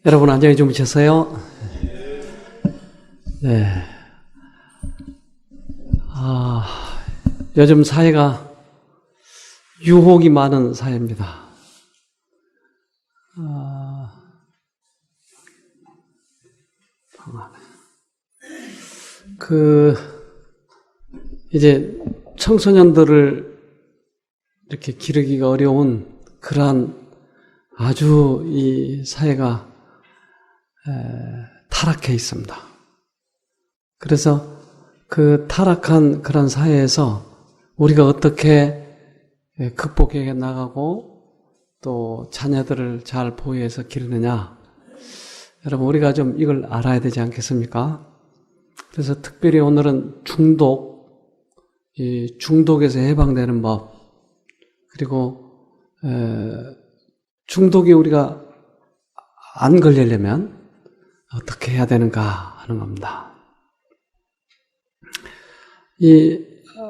여러분 안녕히 주무셨어요? 네. 요즘 사회가 유혹이 많은 사회입니다. 이제 청소년들을 이렇게 기르기가 어려운 그러한 아주 이 사회가 타락해 있습니다. 그래서 그 타락한 그런 사회에서 우리가 어떻게 극복해 나가고 또 자녀들을 잘 보호해서 기르느냐. 여러분 우리가 좀 이걸 알아야 되지 않겠습니까? 그래서 특별히 오늘은 이 중독에서 해방되는 법, 그리고 중독이 우리가 안 걸리려면 어떻게 해야 되는가 하는 겁니다. 이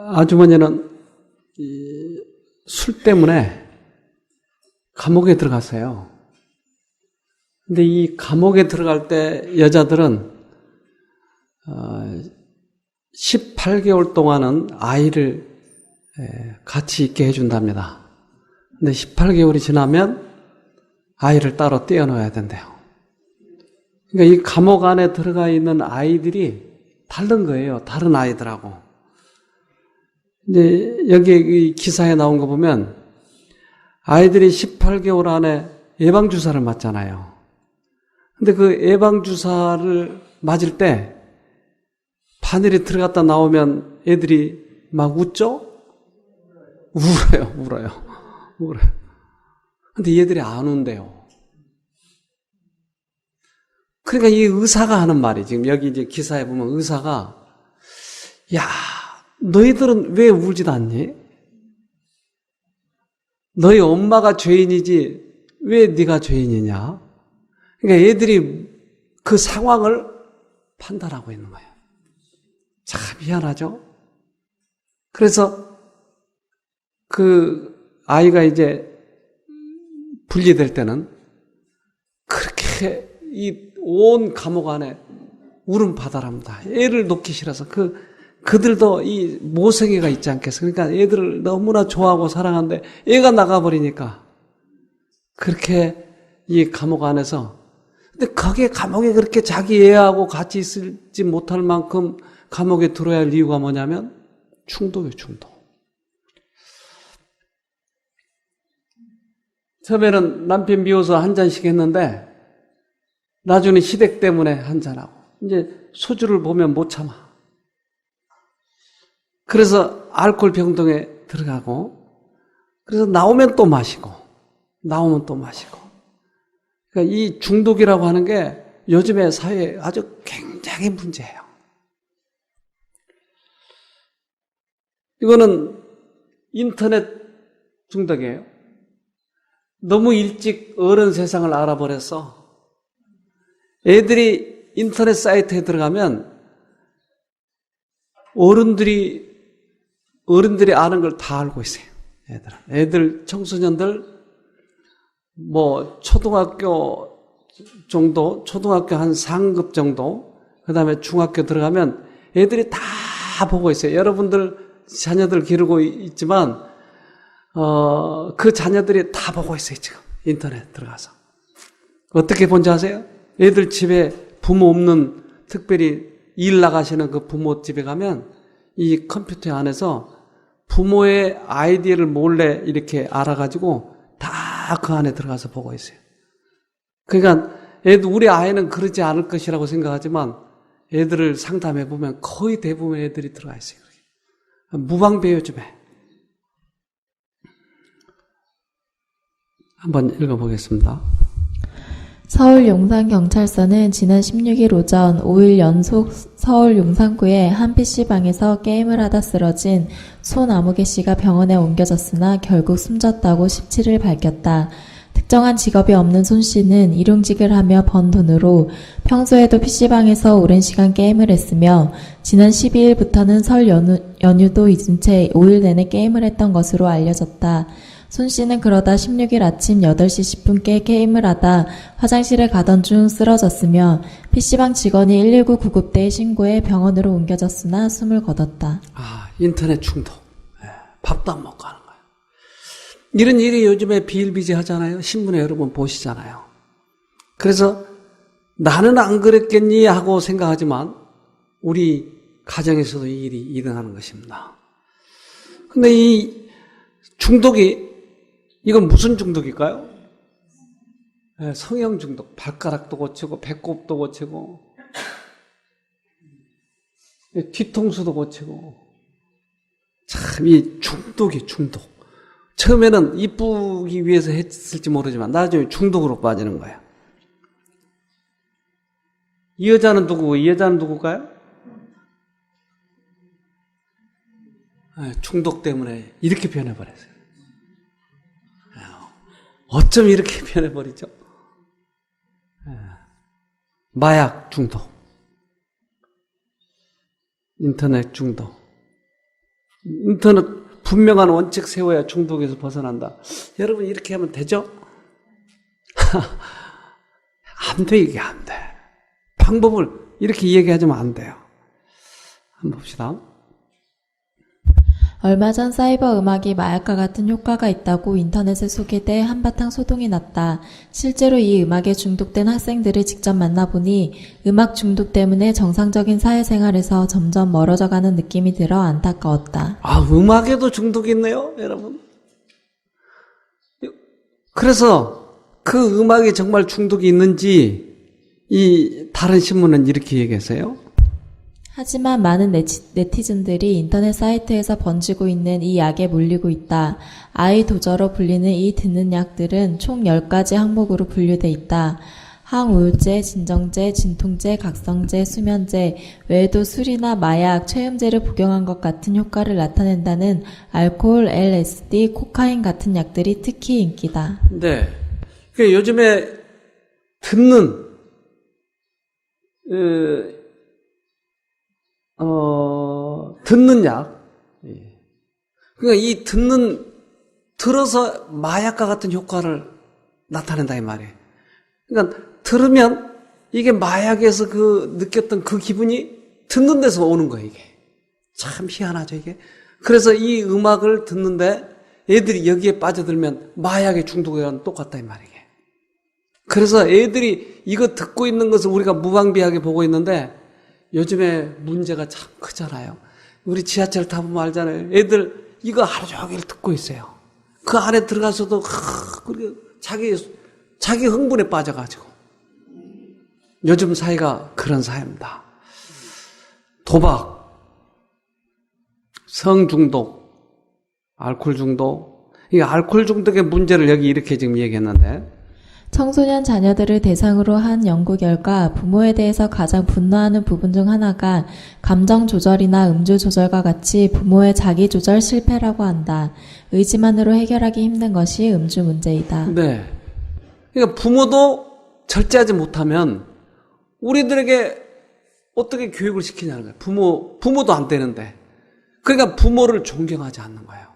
아주머니는 술 때문에 감옥에 들어갔어요. 근데 이 감옥에 들어갈 때 여자들은 18개월 동안은 아이를 같이 있게 해준답니다. 근데 18개월이 지나면 아이를 따로 떼어놓아야 된대요. 그러니까 이 감옥 안에 들어가 있는 아이들이 다른 거예요. 다른 아이들하고. 이제 여기 이 기사에 나온 거 보면 아이들이 18개월 안에 예방주사를 맞잖아요. 근데 그 예방주사를 맞을 때 바늘이 들어갔다 나오면 애들이 막 웃죠? 울어요. 근데 얘들이 안 운대요. 그러니까 이 의사가 하는 말이 지금 여기 이제 기사에 보면 의사가 야, 너희들은 왜 울지도 않니? 너희 엄마가 죄인이지 왜 네가 죄인이냐? 그러니까 애들이 그 상황을 판단하고 있는 거예요. 참 희한하죠? 그래서 그 아이가 이제 분리될 때는 그렇게 이 온 감옥 안에 울음바다랍니다. 애를 놓기 싫어서 그들도 이 모성애가 있지 않겠어. 그러니까 애들을 너무나 좋아하고 사랑하는데 애가 나가버리니까 그렇게 이 감옥 안에서 근데 거기에 감옥에 그렇게 자기 애하고 같이 있지 못할 만큼 감옥에 들어야 할 이유가 뭐냐면 중독이에요, 중독. 처음에는 남편 미워서 한 잔씩 했는데 나중에 시댁 때문에 한 잔하고 이제 소주를 보면 못 참아. 그래서 알코올 병동에 들어가고 그래서 나오면 또 마시고 그러니까 이 중독이라고 하는 게 요즘의 사회에 아주 굉장히 문제예요. 이거는 인터넷 중독이에요. 너무 일찍 어른 세상을 알아버려서 애들이 인터넷 사이트에 들어가면 어른들이 아는 걸 다 알고 있어요. 애들 청소년들 뭐 초등학교 정도, 초등학교 한 4급 정도, 그다음에 중학교 들어가면 애들이 다 보고 있어요. 여러분들 자녀들 기르고 있지만 그 자녀들이 다 보고 있어요. 지금 인터넷 들어가서 어떻게 본지 아세요? 애들 집에 부모 없는 특별히 일 나가시는 그 부모 집에 가면 이 컴퓨터 안에서 부모의 아이디를 몰래 이렇게 알아가지고 다 그 안에 들어가서 보고 있어요. 그러니까 우리 아이는 그러지 않을 것이라고 생각하지만 애들을 상담해 보면 거의 대부분 애들이 들어가 있어요. 무방비 요즘에. 한번 읽어보겠습니다. 서울 용산경찰서는 지난 16일 오전 5일 연속 서울 용산구의 한 PC방에서 게임을 하다 쓰러진 손아무개 씨가 병원에 옮겨졌으나 결국 숨졌다고 17일 밝혔다. 특정한 직업이 없는 손 씨는 일용직을 하며 번 돈으로 평소에도 PC방에서 오랜 시간 게임을 했으며 지난 12일부터는 설 연휴도 잊은 채 5일 내내 게임을 했던 것으로 알려졌다. 손 씨는 그러다 16일 아침 8시 10분께 게임을 하다 화장실에 가던 중 쓰러졌으며 PC방 직원이 119 구급대에 신고해 병원으로 옮겨졌으나 숨을 거뒀다. 인터넷 중독. 밥도 안 먹고 하는 거예요. 이런 일이 요즘에 비일비재하잖아요. 신문에 여러분 보시잖아요. 그래서 나는 안 그랬겠니 하고 생각하지만 우리 가정에서도 이 일이 일어나는 것입니다. 근데 이 중독이 이건 무슨 중독일까요? 성형 중독. 발가락도 고치고 배꼽도 고치고 뒤통수도 고치고. 참 이 중독이 중독. 처음에는 이쁘기 위해서 했을지 모르지만 나중에 중독으로 빠지는 거예요. 이 여자는 누구고 이 여자는 누굴까요? 중독 때문에 이렇게 변해버렸어요. 어쩜 이렇게 변해버리죠? 마약 중독, 인터넷 중독. 인터넷 분명한 원칙 세워야 중독에서 벗어난다. 여러분 이렇게 하면 되죠? 안 돼, 이게 안 돼. 방법을 이렇게 얘기하자면 안 돼요. 한번 봅시다. 얼마 전 사이버 음악이 마약과 같은 효과가 있다고 인터넷에 소개돼 한바탕 소동이 났다. 실제로 이 음악에 중독된 학생들을 직접 만나보니 음악 중독 때문에 정상적인 사회생활에서 점점 멀어져가는 느낌이 들어 안타까웠다. 음악에도 중독이 있네요, 여러분. 그래서 그 음악에 정말 중독이 있는지 이 다른 신문은 이렇게 얘기했어요. 하지만 많은 네티즌들이 인터넷 사이트에서 번지고 있는 이 약에 몰리고 있다. 아이도저로 불리는 이 듣는 약들은 총 10가지 항목으로 분류돼 있다. 항우울제, 진정제, 진통제, 각성제, 수면제, 외에도 술이나 마약, 최음제를 복용한 것 같은 효과를 나타낸다는 알코올, LSD, 코카인 같은 약들이 특히 인기다. 네. 그러니까 요즘에 듣는 듣는 약. 그러니까 이 들어서 마약과 같은 효과를 나타낸다, 이 말이에요. 그러니까 들으면 이게 마약에서 느꼈던 그 기분이 듣는 데서 오는 거예요, 이게. 참 희한하죠, 이게. 그래서 이 음악을 듣는데 애들이 여기에 빠져들면 마약의 중독이랑 똑같다, 이 말이에요. 그래서 애들이 이거 듣고 있는 것을 우리가 무방비하게 보고 있는데 요즘에 문제가 참 크잖아요. 우리 지하철 타보면 알잖아요. 애들 이거 하루 종일 듣고 있어요. 그 안에 들어가서도 자기 흥분에 빠져가지고. 요즘 사회가 그런 사회입니다. 도박, 성중독, 알코올 중독. 이 알코올 중독의 문제를 여기 이렇게 지금 얘기했는데 청소년 자녀들을 대상으로 한 연구 결과 부모에 대해서 가장 분노하는 부분 중 하나가 감정 조절이나 음주 조절과 같이 부모의 자기 조절 실패라고 한다. 의지만으로 해결하기 힘든 것이 음주 문제이다. 네. 그러니까 부모도 절제하지 못하면 우리들에게 어떻게 교육을 시키냐는 거예요. 부모도 안 되는데. 그러니까 부모를 존경하지 않는 거예요.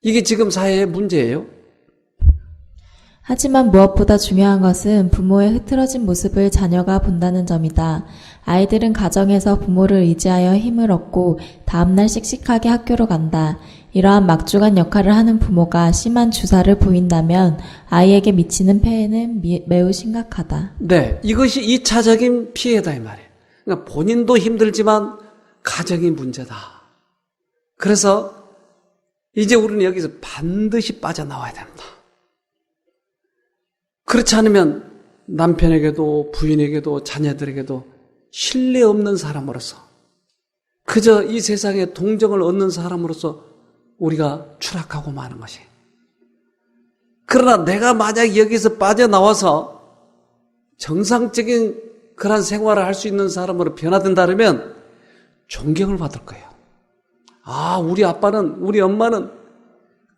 이게 지금 사회의 문제예요. 하지만 무엇보다 중요한 것은 부모의 흐트러진 모습을 자녀가 본다는 점이다. 아이들은 가정에서 부모를 의지하여 힘을 얻고 다음날 씩씩하게 학교로 간다. 이러한 막중한 역할을 하는 부모가 심한 주사를 보인다면 아이에게 미치는 폐해는 매우 심각하다. 네, 이것이 2차적인 피해다 이 말이에요. 그러니까 본인도 힘들지만 가정이 문제다. 그래서 이제 우리는 여기서 반드시 빠져나와야 됩니다. 그렇지 않으면 남편에게도 부인에게도 자녀들에게도 신뢰 없는 사람으로서 그저 이 세상에 동정을 얻는 사람으로서 우리가 추락하고 마는 것이. 그러나 내가 만약 여기서 빠져나와서 정상적인 그런 생활을 할 수 있는 사람으로 변화된다면 존경을 받을 거예요. 우리 아빠는, 우리 엄마는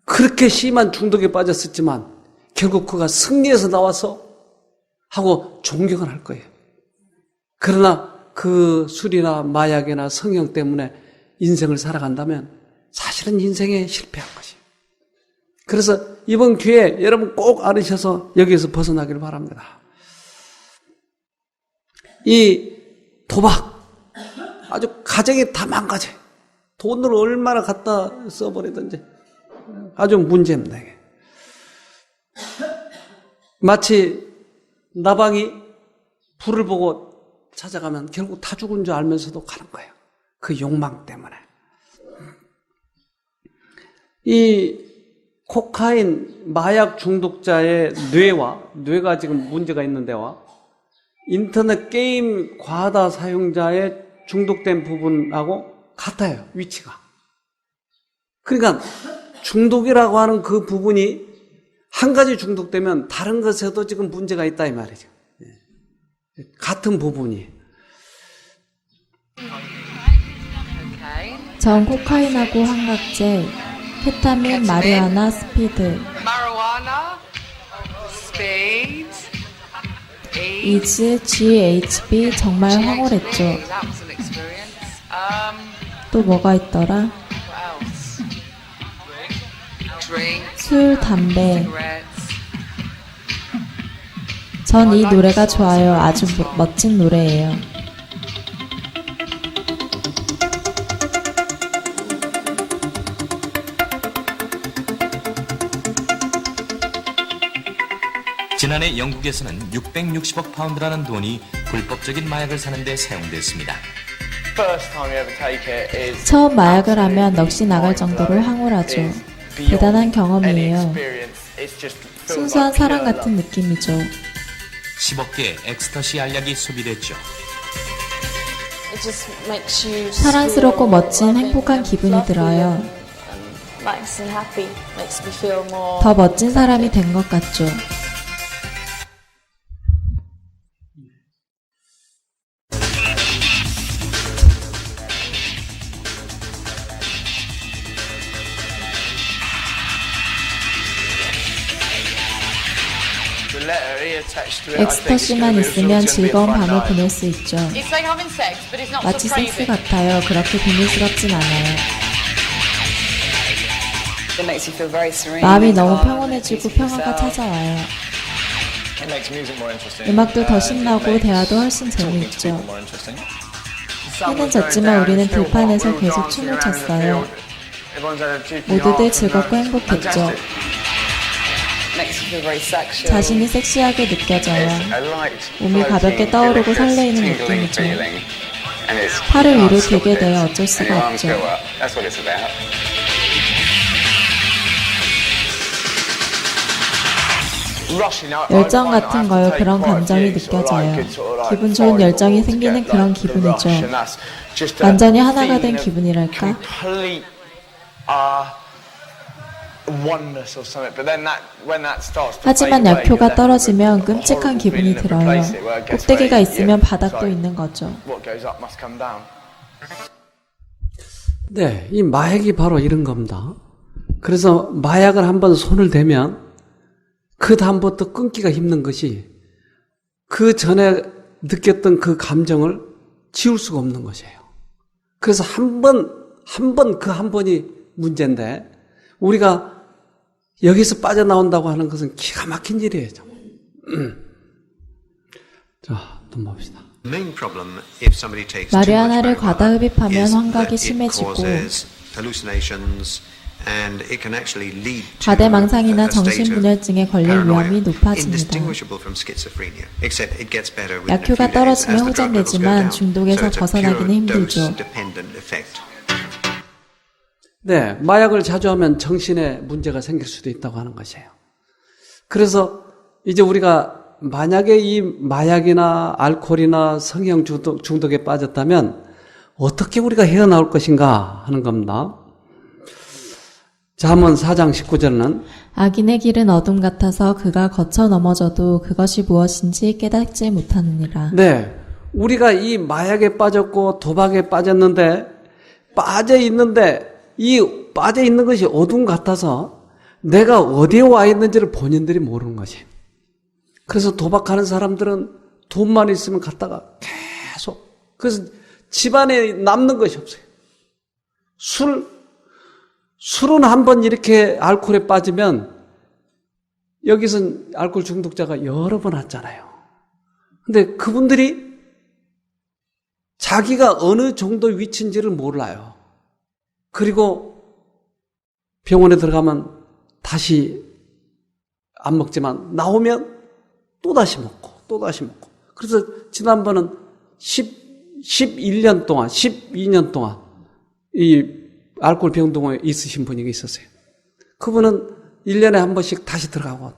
그렇게 심한 중독에 빠졌었지만 결국 그가 승리해서 나와서 하고 존경을 할 거예요. 그러나 그 술이나 마약이나 성형 때문에 인생을 살아간다면 사실은 인생에 실패한 것이에요. 그래서 이번 기회에 여러분 꼭 알으셔서 여기에서 벗어나기를 바랍니다. 이 도박, 아주 가정이 다 망가져요. 돈을 얼마나 갖다 써버리든지 아주 문제입니다. 이게. 마치 나방이 불을 보고 찾아가면 결국 다 죽은 줄 알면서도 가는 거예요. 그 욕망 때문에. 이 코카인 마약 중독자의 뇌가 지금 문제가 있는 데와 인터넷 게임 과다 사용자의 중독된 부분하고 같아요, 위치가. 그러니까 중독이라고 하는 그 부분이 한 가지 중독되면 다른 것에도 지금 문제가 있다 이 말이죠. 같은 부분이. 전 코카인하고 환각제, 케타민, 마리아나, 스피드, 이즈, GHB 정말 황홀했죠. 또 뭐가 있더라? 술, 담배. 전 이 노래가 좋아요. 아주 멋진 노래예요. 지난해 영국에서는 660억 파운드라는 돈이 불법적인 마약을 사는 데 사용됐습니다. 처음 마약을 하면 넋이 나갈 정도로 황홀하죠. 대단한 경험이에요. 순수한 사랑 같은 느낌이죠. 10억 개의 엑스터시 알약이 소비됐죠. 사랑스럽고 멋진 행복한 기분이 들어요. 더 멋진 사람이 된 것 같죠. 엑스터시만 있으면 즐거운 밤을 보낼 수 있죠. 마치 섹스 같아요. 그렇게 비밀스럽진 않아요. 마음이 너무 평온해지고 평화가 찾아와요. 음악도 더 신나고 대화도 훨씬 재미있죠. 해는 졌지만 우리는 들판에서 계속 춤을 췄어요. 모두들 즐겁고 행복했죠. 자신이 섹시하게 느껴져요. 몸이 가볍게 떠오르고 설레이는 느낌이죠. 팔을 위로 들게 되어 어쩔 수가 없죠. 열정 같은 거요. 그런 감정이 느껴져요. 기분 좋은 열정이 생기는 그런 기분이죠. 완전히 하나가 된 기분이랄까? 하지만 약효가 떨어지면 끔찍한 기분이 들어요. 꼭대기가 있으면 바닥도 있는 거죠. 네, 이 마약이 바로 이런 겁니다. 그래서 마약을 한번 손을 대면 그 다음부터 끊기가 힘든 것이 그 전에 느꼈던 그 감정을 지울 수가 없는 것이에요. 그래서 한 번 그 한 번이 문제인데 우리가 여기서 빠져나온다고 하는 것은 기가 막힌 일이에요. 자, 또 봅시다. 마리아나를 과다 흡입하면 환각이 심해지고 과대망상이나 정신분열증에 걸릴 위험이 높아집니다. 약효가 떨어지면 호전되지만 중독에서 벗어나기는 힘들죠. 네, 마약을 자주 하면 정신에 문제가 생길 수도 있다고 하는 것이에요. 그래서 이제 우리가 만약에 이 마약이나 알코올이나 성형 중독에 빠졌다면 어떻게 우리가 헤어나올 것인가 하는 겁니다. 잠언 4장 19절은 악인의 길은 어둠 같아서 그가 거쳐 넘어져도 그것이 무엇인지 깨닫지 못하느니라. 네, 우리가 이 마약에 빠졌고 도박에 빠졌는데 이 빠져 있는 것이 어둠 같아서 내가 어디에 와 있는지를 본인들이 모르는 것이. 그래서 도박하는 사람들은 돈만 있으면 갖다가 계속. 그래서 집안에 남는 것이 없어요. 술은 한번 이렇게 알코올에 빠지면 여기서 알코올 중독자가 여러 번 왔잖아요. 근데 그분들이 자기가 어느 정도 위치인지를 몰라요. 그리고 병원에 들어가면 다시 안 먹지만 나오면 또다시 먹고 그래서 지난번은 11년 동안 12년 동안 이 알코올 병동에 있으신 분이 있었어요. 그분은 1년에 한 번씩 다시 들어가고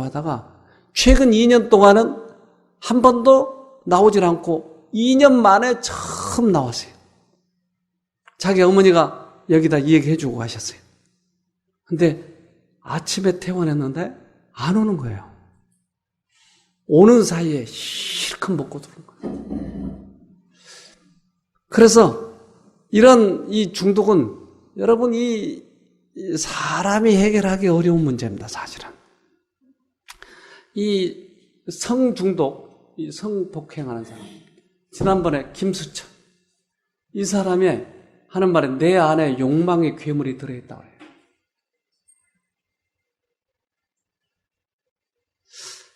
하다가 최근 2년 동안은 한 번도 나오질 않고 2년 만에 처음 나왔어요. 자기 어머니가 여기다 얘기해 주고 가셨어요. 근데 아침에 퇴원했는데 안 오는 거예요. 오는 사이에 실컷 먹고 들어온 거예요. 그래서 이런 이 중독은 여러분 이 사람이 해결하기 어려운 문제입니다, 사실은. 이 성중독, 이 성폭행하는 사람. 지난번에 김수철. 이 사람이 하는 말에 내 안에 욕망의 괴물이 들어있다고 해요.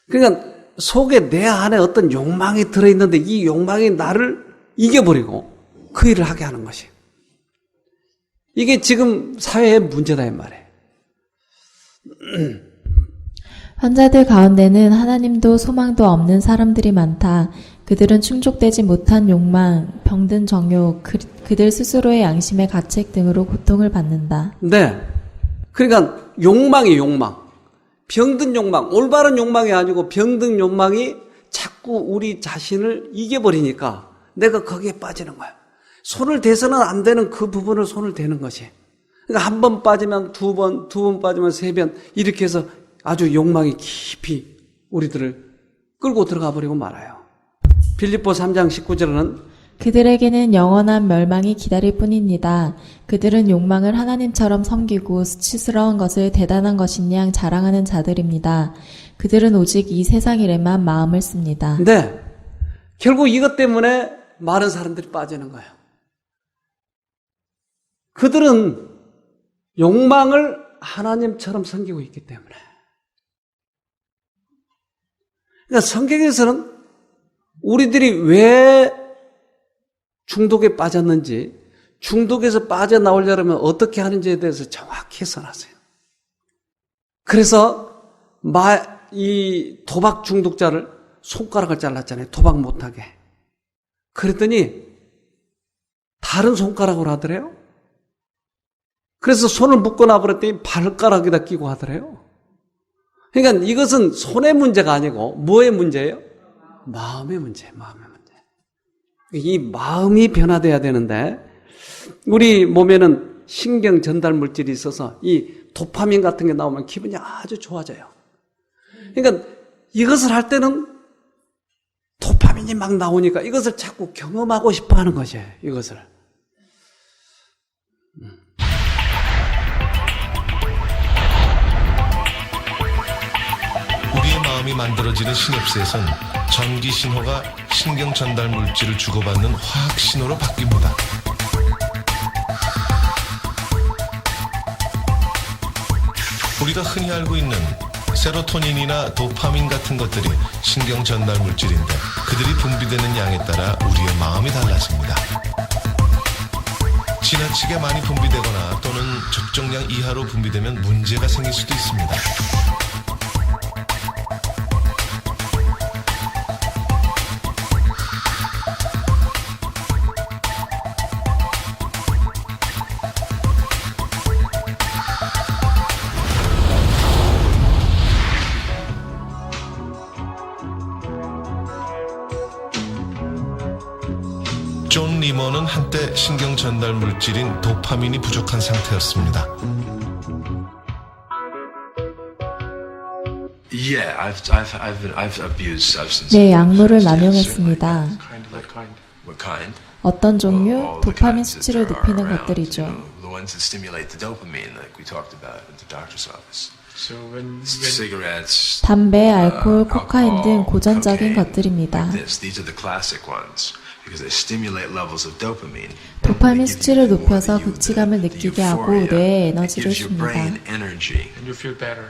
그러니까 속에 내 안에 어떤 욕망이 들어있는데 이 욕망이 나를 이겨버리고 그 일을 하게 하는 것이에요. 이게 지금 사회의 문제다 이 말이에요. 환자들 가운데는 하나님도 소망도 없는 사람들이 많다. 그들은 충족되지 못한 욕망, 병든 정욕, 그들 스스로의 양심의 가책 등으로 고통을 받는다. 네. 그러니까 욕망이 욕망. 병든 욕망, 올바른 욕망이 아니고 병든 욕망이 자꾸 우리 자신을 이겨버리니까 내가 거기에 빠지는 거야. 손을 대서는 안 되는 그 부분을 손을 대는 것이. 그러니까 한 번 빠지면 두 번, 두 번 빠지면 세 번, 이렇게 해서 아주 욕망이 깊이 우리들을 끌고 들어가 버리고 말아요. 빌립보 3장 19절에는 그들에게는 영원한 멸망이 기다릴 뿐입니다. 그들은 욕망을 하나님처럼 섬기고 수치스러운 것을 대단한 것인 양 자랑하는 자들입니다. 그들은 오직 이 세상 일에만 마음을 씁니다. 네. 결국 이것 때문에 많은 사람들이 빠지는 거예요. 그들은 욕망을 하나님처럼 섬기고 있기 때문에. 그러니까 성경에서는 우리들이 왜 중독에 빠졌는지, 중독에서 빠져나오려면 어떻게 하는지에 대해서 정확히 써놨어요. 그래서 이 도박 중독자를 손가락을 잘랐잖아요. 도박 못하게. 그랬더니 다른 손가락으로 하더래요. 그래서 손을 묶어놔 버렸더니 발가락에다 끼고 하더래요. 그러니까 이것은 손의 문제가 아니고 뭐의 문제예요? 마음의 문제예요. 마음의 문제. 이 마음이 변화돼야 되는데 우리 몸에는 신경 전달 물질이 있어서 이 도파민 같은 게 나오면 기분이 아주 좋아져요. 그러니까 이것을 할 때는 도파민이 막 나오니까 이것을 자꾸 경험하고 싶어 하는 것이에요. 이것을. 우리의 마음이 만들어지는 시냅스에선 전기 신호가 신경 전달 물질을 주고받는 화학 신호로 바뀝니다. 우리가 흔히 알고 있는 세로토닌이나 도파민 같은 것들이 신경 전달 물질인데 그들이 분비되는 양에 따라 우리의 마음이 달라집니다. 지나치게 많이 분비되거나 또는 적정량 이하로 분비되면 문제가 생길 수도 있습니다. 존 리머는 한때 신경 전달 물질인 도파민이 부족한 상태였습니다. 네, 약물을 남용했습니다. 어떤 종류? 도파민 수치를 높이는 것들이죠. 담배, 알코올, 코카인 등 고전적인 것들입니다. because they stimulate levels of dopamine. 도파민 수치를 높여서 극치감을 느끼게 하고 뇌에 에너지를 줍니다. And you feel better.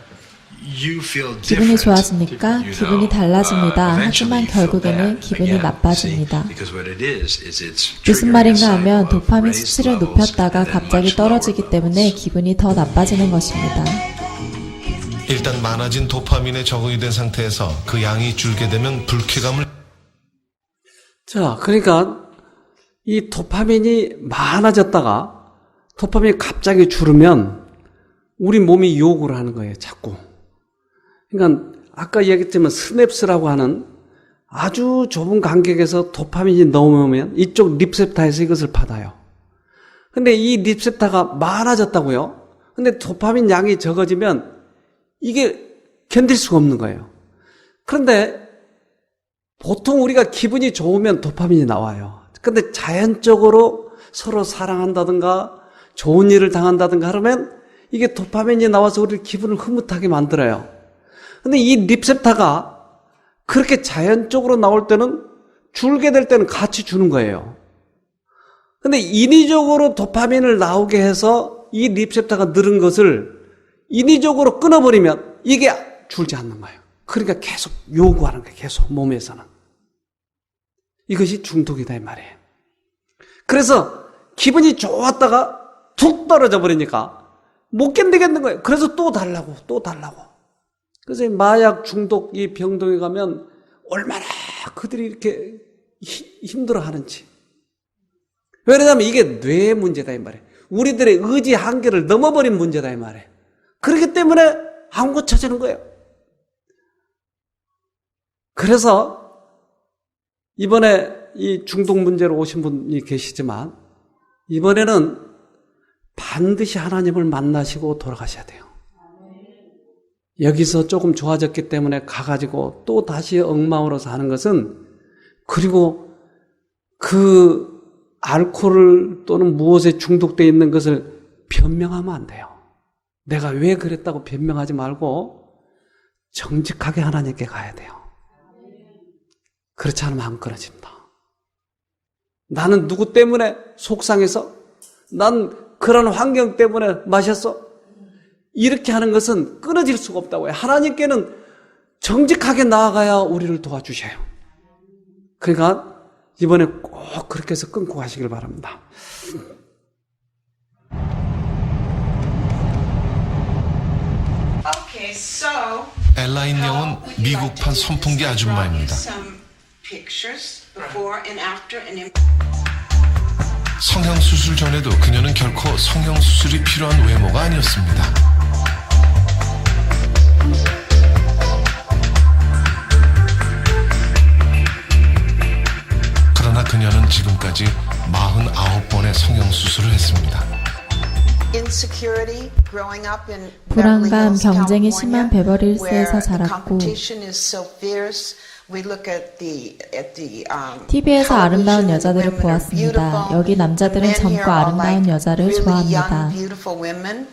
you feel 기분이 different. 좋아지니까 You know, 기분이 달라집니다. eventually 하지만 you feel 결국에는 bad. 기분이 Again, 나빠집니다. see, because what it is it's 무슨 triggering a 말인가 cycle 하면 of 도파민 raised 수치를 levels 높였다가 and then 갑자기 much lower 떨어지기 때문에 levels. 기분이 더 나빠지는 것입니다. 일단 많아진 도파민에 적응이 된 상태에서 그 양이 줄게 되면 불쾌감을 자, 그러니까 이 도파민이 많아졌다가 도파민이 갑자기 줄으면 우리 몸이 요구를 하는 거예요, 자꾸. 그러니까 아까 얘기했지만 스냅스라고 하는 아주 좁은 간격에서 도파민이 넘어오면 이쪽 립셉타에서 이것을 받아요. 근데 이 립셉타가 많아졌다고요? 근데 도파민 양이 적어지면 이게 견딜 수가 없는 거예요. 그런데 보통 우리가 기분이 좋으면 도파민이 나와요. 근데 자연적으로 서로 사랑한다든가 좋은 일을 당한다든가 하면 이게 도파민이 나와서 우리 기분을 흐뭇하게 만들어요. 근데 이 립셉타가 그렇게 자연적으로 나올 때는 줄게 될 때는 같이 주는 거예요. 근데 인위적으로 도파민을 나오게 해서 이 립셉타가 늘은 것을 인위적으로 끊어버리면 이게 줄지 않는 거예요. 그러니까 계속 요구하는 거예요. 계속 몸에서는. 이것이 중독이다 이 말이에요. 그래서 기분이 좋았다가 툭 떨어져 버리니까 못 견디겠는 거예요. 그래서 또 달라고 또 달라고. 그래서 마약 중독 이 병동에 가면 얼마나 그들이 이렇게 힘들어하는지. 왜냐하면 이게 뇌의 문제다 이 말이에요. 우리들의 의지 한계를 넘어버린 문제다 이 말이에요. 그렇기 때문에 안 고쳐지는 거예요. 그래서 이번에 이 중독 문제로 오신 분이 계시지만 이번에는 반드시 하나님을 만나시고 돌아가셔야 돼요. 여기서 조금 좋아졌기 때문에 가가지고 또 다시 엉망으로 사는 것은, 그리고 그 알코올 또는 무엇에 중독되어 있는 것을 변명하면 안 돼요. 내가 왜 그랬다고 변명하지 말고 정직하게 하나님께 가야 돼요. 그렇지 않으면 안 끊어집니다. 나는 누구 때문에 속상해서, 난 그런 환경 때문에 마셨어, 이렇게 하는 것은 끊어질 수가 없다고요. 하나님께는 정직하게 나아가야 우리를 도와주셔요. 그러니까 이번에 꼭 그렇게 해서 끊고 가시길 바랍니다. Okay, so 엘라인 영은 미국판 선풍기 아줌마입니다. some pictures before and after and in 성형수술 전에도 그녀는 결코 성형수술이 필요한 외모가 아니었습니다. 그러나 그녀는 지금까지 49번의 성형수술을 했습니다. insecurity growing up in 불안감, Beverly Hills, 경쟁이 California, 심한 베버리힐스에서 where the 자랐고 competition is so fierce. We look at the TV에서 아름다운 television, 여자들을 the women are 보았습니다. beautiful. 여기 남자들은 The men 젊고 here are 아름다운 like 여자를 really 좋아합니다. young, beautiful women.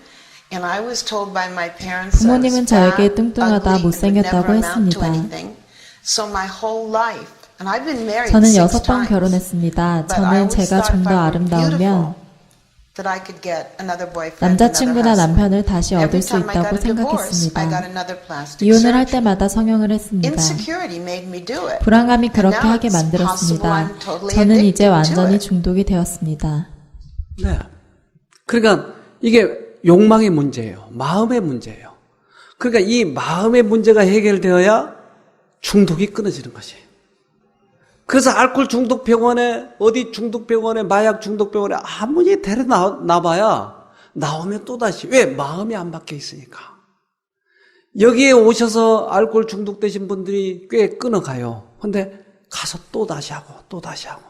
And I was told by my parents 부모님은 I was 저에게 fat, 뚱뚱하다, ugly, 못생겼다고 and would never amount to 했습니다. anything. So my whole life, and I've been married 저는 6 6번 times. 결혼했습니다. But I 저는 always 제가 thought 좀 if 더 I were 아름다우면 beautiful, that I could get another boyfriend, 남자친구나 another husband. 남편을 다시 얻을 Every 수 time I 있다고 got a divorce, I got 생각했습니다. another plastic 이혼을 할 surgery. 때마다 성형을 했습니다. Insecurity made me do it. 불안감이 그렇게 And now 하게 it's possible 만들었습니다. I'm totally 저는 이제 addicted to 완전히 it. 중독이 되었습니다. 네. 그러니까 이게 욕망의 문제예요. 마음의 문제예요. 그러니까 이 마음의 문제가 해결되어야 중독이 끊어지는 것이에요. 그래서 알코올 중독 병원에, 어디 중독 병원에, 마약 중독 병원에 아무리 데려나봐야 나오면 또다시. 왜? 마음이 안 바뀌어 있으니까. 여기에 오셔서 알코올 중독되신 분들이 꽤 끊어가요. 근데 가서 또다시 하고 또다시 하고.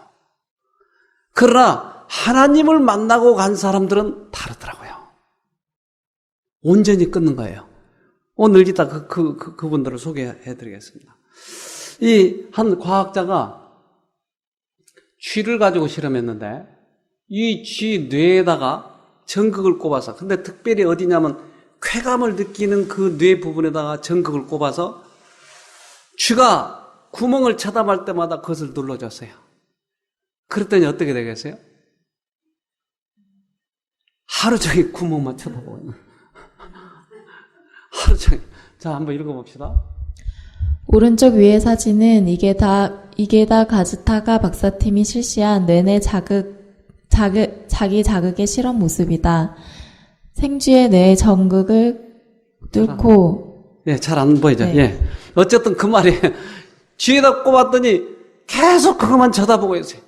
그러나 하나님을 만나고 간 사람들은 다르더라고요. 온전히 끊는 거예요. 오늘 이따 그분들을 소개해 드리겠습니다. 이 한 과학자가 쥐를 가지고 실험했는데 이 쥐 뇌에다가 전극을 꼽아서, 근데 특별히 어디냐면 쾌감을 느끼는 그 뇌 부분에다가 전극을 꼽아서 쥐가 구멍을 쳐다볼 때마다 그것을 눌러줬어요. 그랬더니 어떻게 되겠어요? 하루 종일 구멍만 쳐다보고 있는. 하루 종일. 자, 한번 읽어봅시다. 오른쪽 위의 사진은 이게 다 가즈타가 박사팀이 실시한 뇌내 자기 자극의 실험 모습이다. 생쥐의 뇌 전극을 뚫고 예, 잘 안 보이죠? 네. 예. 어쨌든 그 말이 뒤에다 꼽았더니 계속 그것만 쳐다보고 있어요.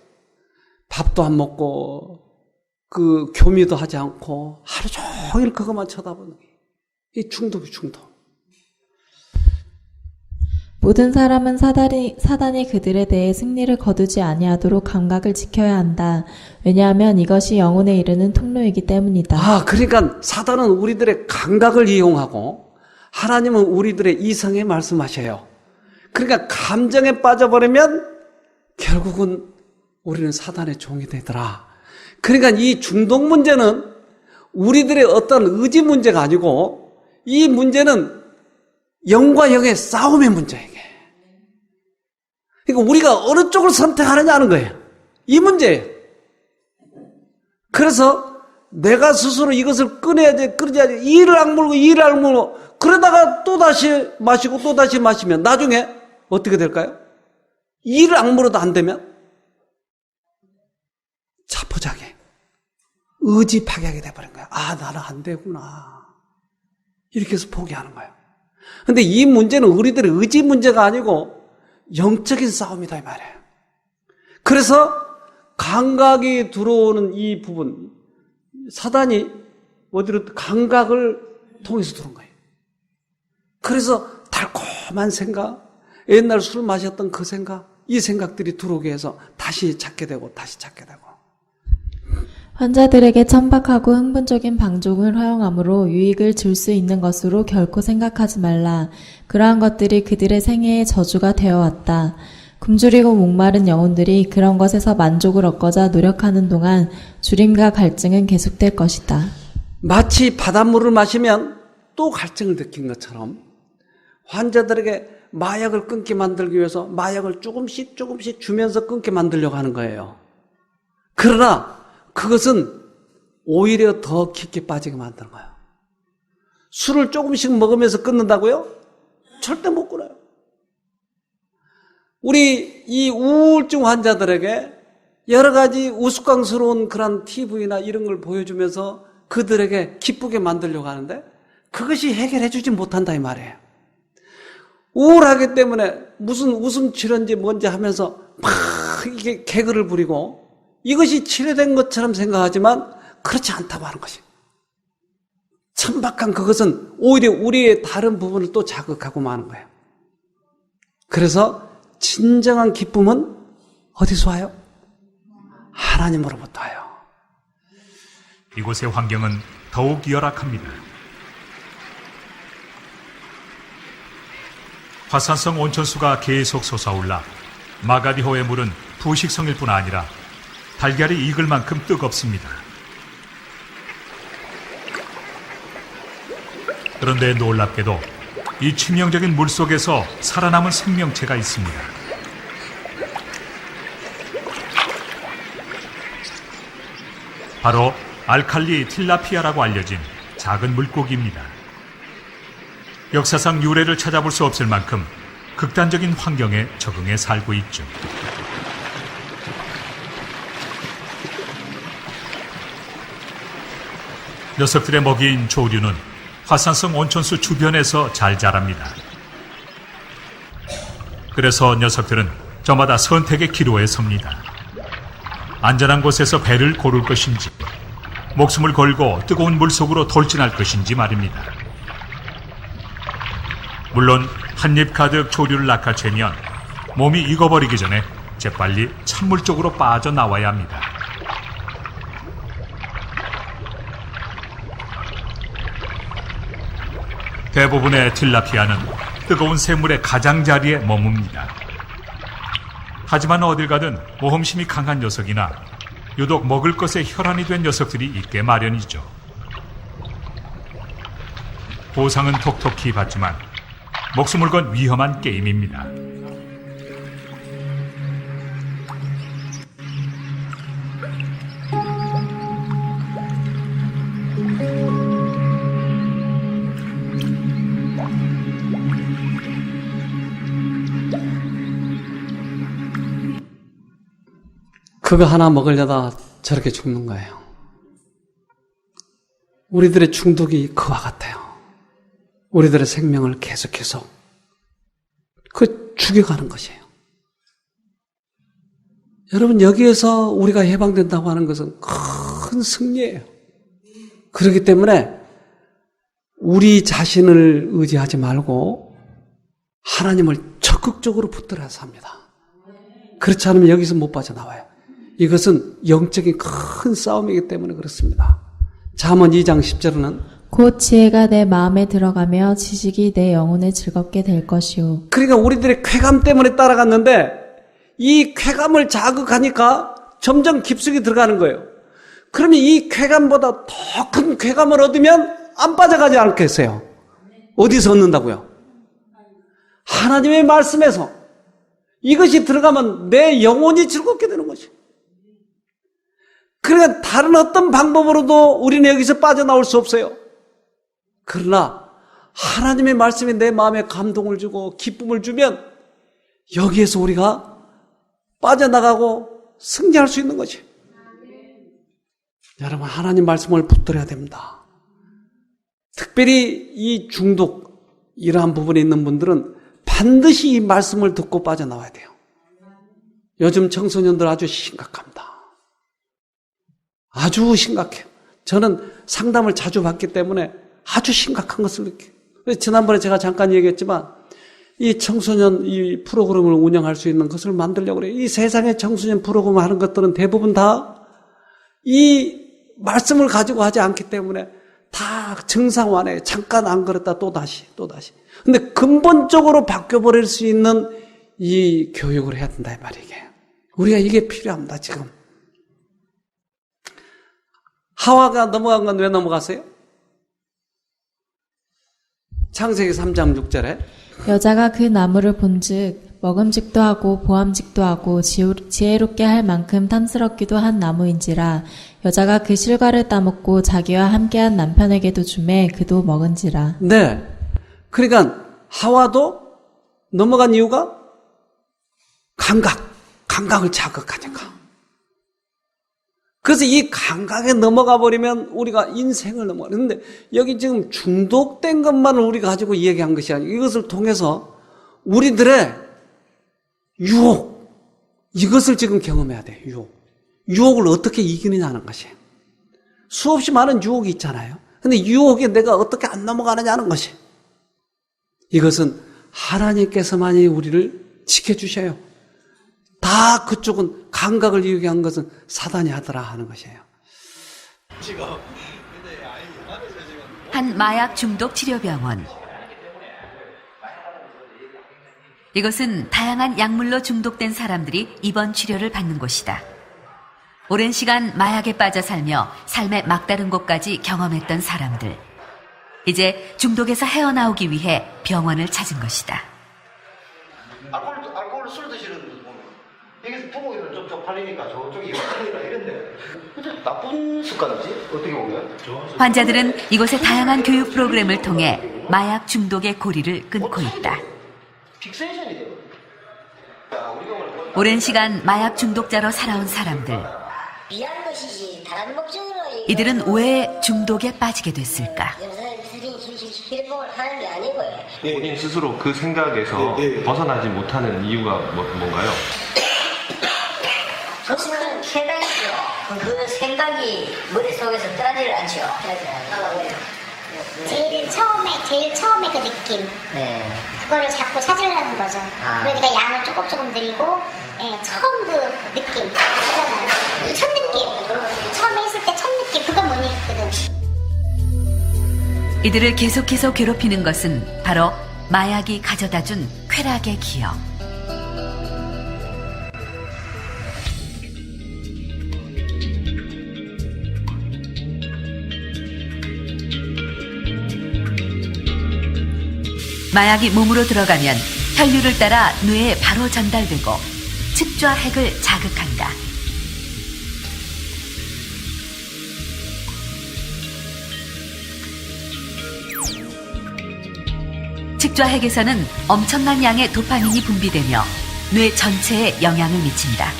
밥도 안 먹고 그 교미도 하지 않고 하루 종일 그것만 쳐다보는 게 이 중독이 중독. 모든 사람은 사단이 그들에 대해 승리를 거두지 아니하도록 감각을 지켜야 한다. 왜냐하면 이것이 영혼에 이르는 통로이기 때문이다. 아, 그러니까 사단은 우리들의 감각을 이용하고 하나님은 우리들의 이성에 말씀하셔요. 그러니까 감정에 빠져버리면 결국은 우리는 사단의 종이 되더라. 그러니까 이 중독 문제는 우리들의 어떤 의지 문제가 아니고 이 문제는 영과 영의 싸움의 문제예요. 그러니까 우리가 어느 쪽을 선택하느냐는 거예요. 이 문제예요. 그래서 내가 스스로 이것을 끊어야지, 이를 악물고 이를 악물고 그러다가 또다시 마시고 또다시 마시면 나중에 어떻게 될까요? 이를 악물어도 안 되면 자포자기 의지 파괴하게 돼버린 거야. 아, 나는 안 되구나. 이렇게 해서 포기하는 거예요. 근데 이 문제는 우리들의 의지 문제가 아니고 영적인 싸움이다 이 말이에요. 그래서 감각이 들어오는 이 부분, 사단이 어디로 감각을 통해서 들어온 거예요. 그래서 달콤한 생각, 옛날 술 마셨던 그 생각, 이 생각들이 들어오게 해서 다시 찾게 되고 다시 찾게 되고. 환자들에게 천박하고 흥분적인 방종을 허용함으로 유익을 줄 수 있는 것으로 결코 생각하지 말라. 그러한 것들이 그들의 생애의 저주가 되어왔다. 굶주리고 목마른 영혼들이 그런 것에서 만족을 얻고자 노력하는 동안 주림과 갈증은 계속될 것이다. 마치 바닷물을 마시면 또 갈증을 느낀 것처럼 환자들에게 마약을 끊게 만들기 위해서 마약을 조금씩 주면서 끊게 만들려고 하는 거예요. 그러나 그것은 오히려 더 깊게 빠지게 만드는 거예요. 술을 조금씩 먹으면서 끊는다고요? 절대 못 끊어요. 우리 이 우울증 환자들에게 여러 가지 우스꽝스러운 그런 TV나 이런 걸 보여주면서 그들에게 기쁘게 만들려고 하는데 그것이 해결해 주지 못한다 이 말이에요. 우울하기 때문에 무슨 웃음 치료인지 뭔지 하면서 막 이게 개그를 부리고 이것이 치료된 것처럼 생각하지만 그렇지 않다고 하는 것이. 천박한 그것은 오히려 우리의 다른 부분을 또 자극하고 마는 거예요. 그래서 진정한 기쁨은 어디서 와요? 하나님으로부터 와요. 이곳의 환경은 더욱 열악합니다. 화산성 온천수가 계속 솟아올라 마가디호의 물은 부식성일 뿐 아니라 달걀이 익을 만큼 뜨겁습니다. 그런데 놀랍게도 이 치명적인 물 속에서 살아남은 생명체가 있습니다. 바로 알칼리 틸라피아라고 알려진 작은 물고기입니다. 역사상 유래를 찾아볼 수 없을 만큼 극단적인 환경에 적응해 살고 있죠. 녀석들의 먹이인 조류는 화산성 온천수 주변에서 잘 자랍니다. 그래서 녀석들은 저마다 선택의 기로에 섭니다. 안전한 곳에서 배를 고를 것인지, 목숨을 걸고 뜨거운 물속으로 돌진할 것인지 말입니다. 물론 한 입 가득 조류를 낚아채면 몸이 익어버리기 전에 재빨리 찬물 쪽으로 빠져나와야 합니다. 대부분의 틸라피아는 뜨거운 샘물의 가장자리에 머뭅니다. 하지만 어딜 가든 모험심이 강한 녀석이나 유독 먹을 것에 혈안이 된 녀석들이 있게 마련이죠. 보상은 톡톡히 받지만 목숨을 건 위험한 게임입니다. 그거 하나 먹으려다 저렇게 죽는 거예요. 우리들의 중독이 그와 같아요. 우리들의 생명을 계속해서 죽여가는 것이에요. 여러분, 여기에서 우리가 해방된다고 하는 것은 큰 승리예요. 그렇기 때문에 우리 자신을 의지하지 말고 하나님을 적극적으로 붙들어서 합니다. 그렇지 않으면 여기서 못 빠져나와요. 이것은 영적인 큰 싸움이기 때문에 그렇습니다. 잠언 2장 10절에는 곧 지혜가 내 마음에 들어가며 지식이 내 영혼을 즐겁게 될 것이요. 그러니까 우리들의 쾌감 때문에 따라갔는데 이 쾌감을 자극하니까 점점 깊숙이 들어가는 거예요. 그러면 이 쾌감보다 더 큰 쾌감을 얻으면 안 빠져가지 않겠어요? 어디서 얻는다고요? 하나님의 말씀에서 이것이 들어가면 내 영혼이 즐겁게 되는 것이에요. 그러니까 다른 어떤 방법으로도 우리는 여기서 빠져나올 수 없어요. 그러나 하나님의 말씀이 내 마음에 감동을 주고 기쁨을 주면 여기에서 우리가 빠져나가고 승리할 수 있는 것이에요. 여러분, 하나님 말씀을 붙들어야 됩니다. 특별히 이 중독, 이러한 부분에 있는 분들은 반드시 이 말씀을 듣고 빠져나와야 돼요. 요즘 청소년들 아주 심각합니다. 아주 심각해요. 저는 상담을 자주 받기 때문에 아주 심각한 것을 느껴요. 지난번에 제가 잠깐 얘기했지만 이 청소년 이 프로그램을 운영할 수 있는 것을 만들려고 그래요. 이 세상의 청소년 프로그램을 하는 것들은 대부분 다 이 말씀을 가지고 하지 않기 때문에 다 증상 완화에 잠깐 안 그랬다 또 다시. 근데 근본적으로 바뀌어버릴 수 있는 이 교육을 해야 된다 이 말이에요. 우리가 이게 필요합니다 지금. 하와가 넘어간 건 왜 넘어갔어요? 창세기 3장 6절에 여자가 그 나무를 본즉 먹음직도 하고 보암직도 하고 지혜롭게 할 만큼 탐스럽기도 한 나무인지라 여자가 그 실과를 따먹고 자기와 함께한 남편에게도 주매 그도 먹은지라. 네. 그러니까 하와도 넘어간 이유가 감각을 자극하니까. 그래서 이 감각에 넘어가 버리면 우리가 인생을 넘어가는데 여기 지금 중독된 것만을 우리가 가지고 얘기한 것이 아니고 이것을 통해서 우리들의 유혹, 이것을 지금 경험해야 돼요. 유혹을 어떻게 이기느냐는 것이에요. 수없이 많은 유혹이 있잖아요. 근데 유혹에 내가 어떻게 안 넘어가느냐는 것이에요. 이것은 하나님께서만이 우리를 지켜주셔요. 다 그쪽은 감각을 이용한 것은 사단이 하더라 하는 것이에요. 한 마약 중독 치료병원. 이것은 다양한 약물로 중독된 사람들이 입원 치료를 받는 곳이다. 오랜 시간 마약에 빠져 살며 삶의 막다른 곳까지 경험했던 사람들. 이제 중독에서 헤어나오기 위해 병원을 찾은 것이다. 알코올 술 드시는 분 보면 여기서 부모님은 좀 쪽팔리니까 저쪽이 욕하니까 이런데 근데 나쁜 습관이지 어떻게 보면. 환자들은 이곳의 다양한 교육 프로그램을 통해 마약 중독의 고리를 끊고 있다. 픽세이션이 돼요. 오랜 시간 마약 중독자로 살아온 사람들. 미안 것이지 다른 목적으로 이들은 왜 중독에 빠지게 됐을까? 실행을 하는 게 아니고요. 본인 스스로 그 생각에서 벗어나지 못하는 이유가 뭔가요? 그것은 생각이죠. 그 생각이 머릿속에서 떠나질 않죠. 제일 처음에 그 느낌. 네. 그거를 자꾸 찾으려는 거죠. 그러니까 양을 조금 늘리고, 처음 그 느낌. 그잖아요. 첫 느낌. 처음에 했을 때 첫 느낌. 그건 못 잊거든. 이들을 계속해서 괴롭히는 것은 바로 마약이 가져다준 쾌락의 기억. 마약이 몸으로 들어가면 혈류를 따라 뇌에 바로 전달되고 측좌핵을 자극한다. 측좌핵에서는 엄청난 양의 도파민이 분비되며 뇌 전체에 영향을 미친다.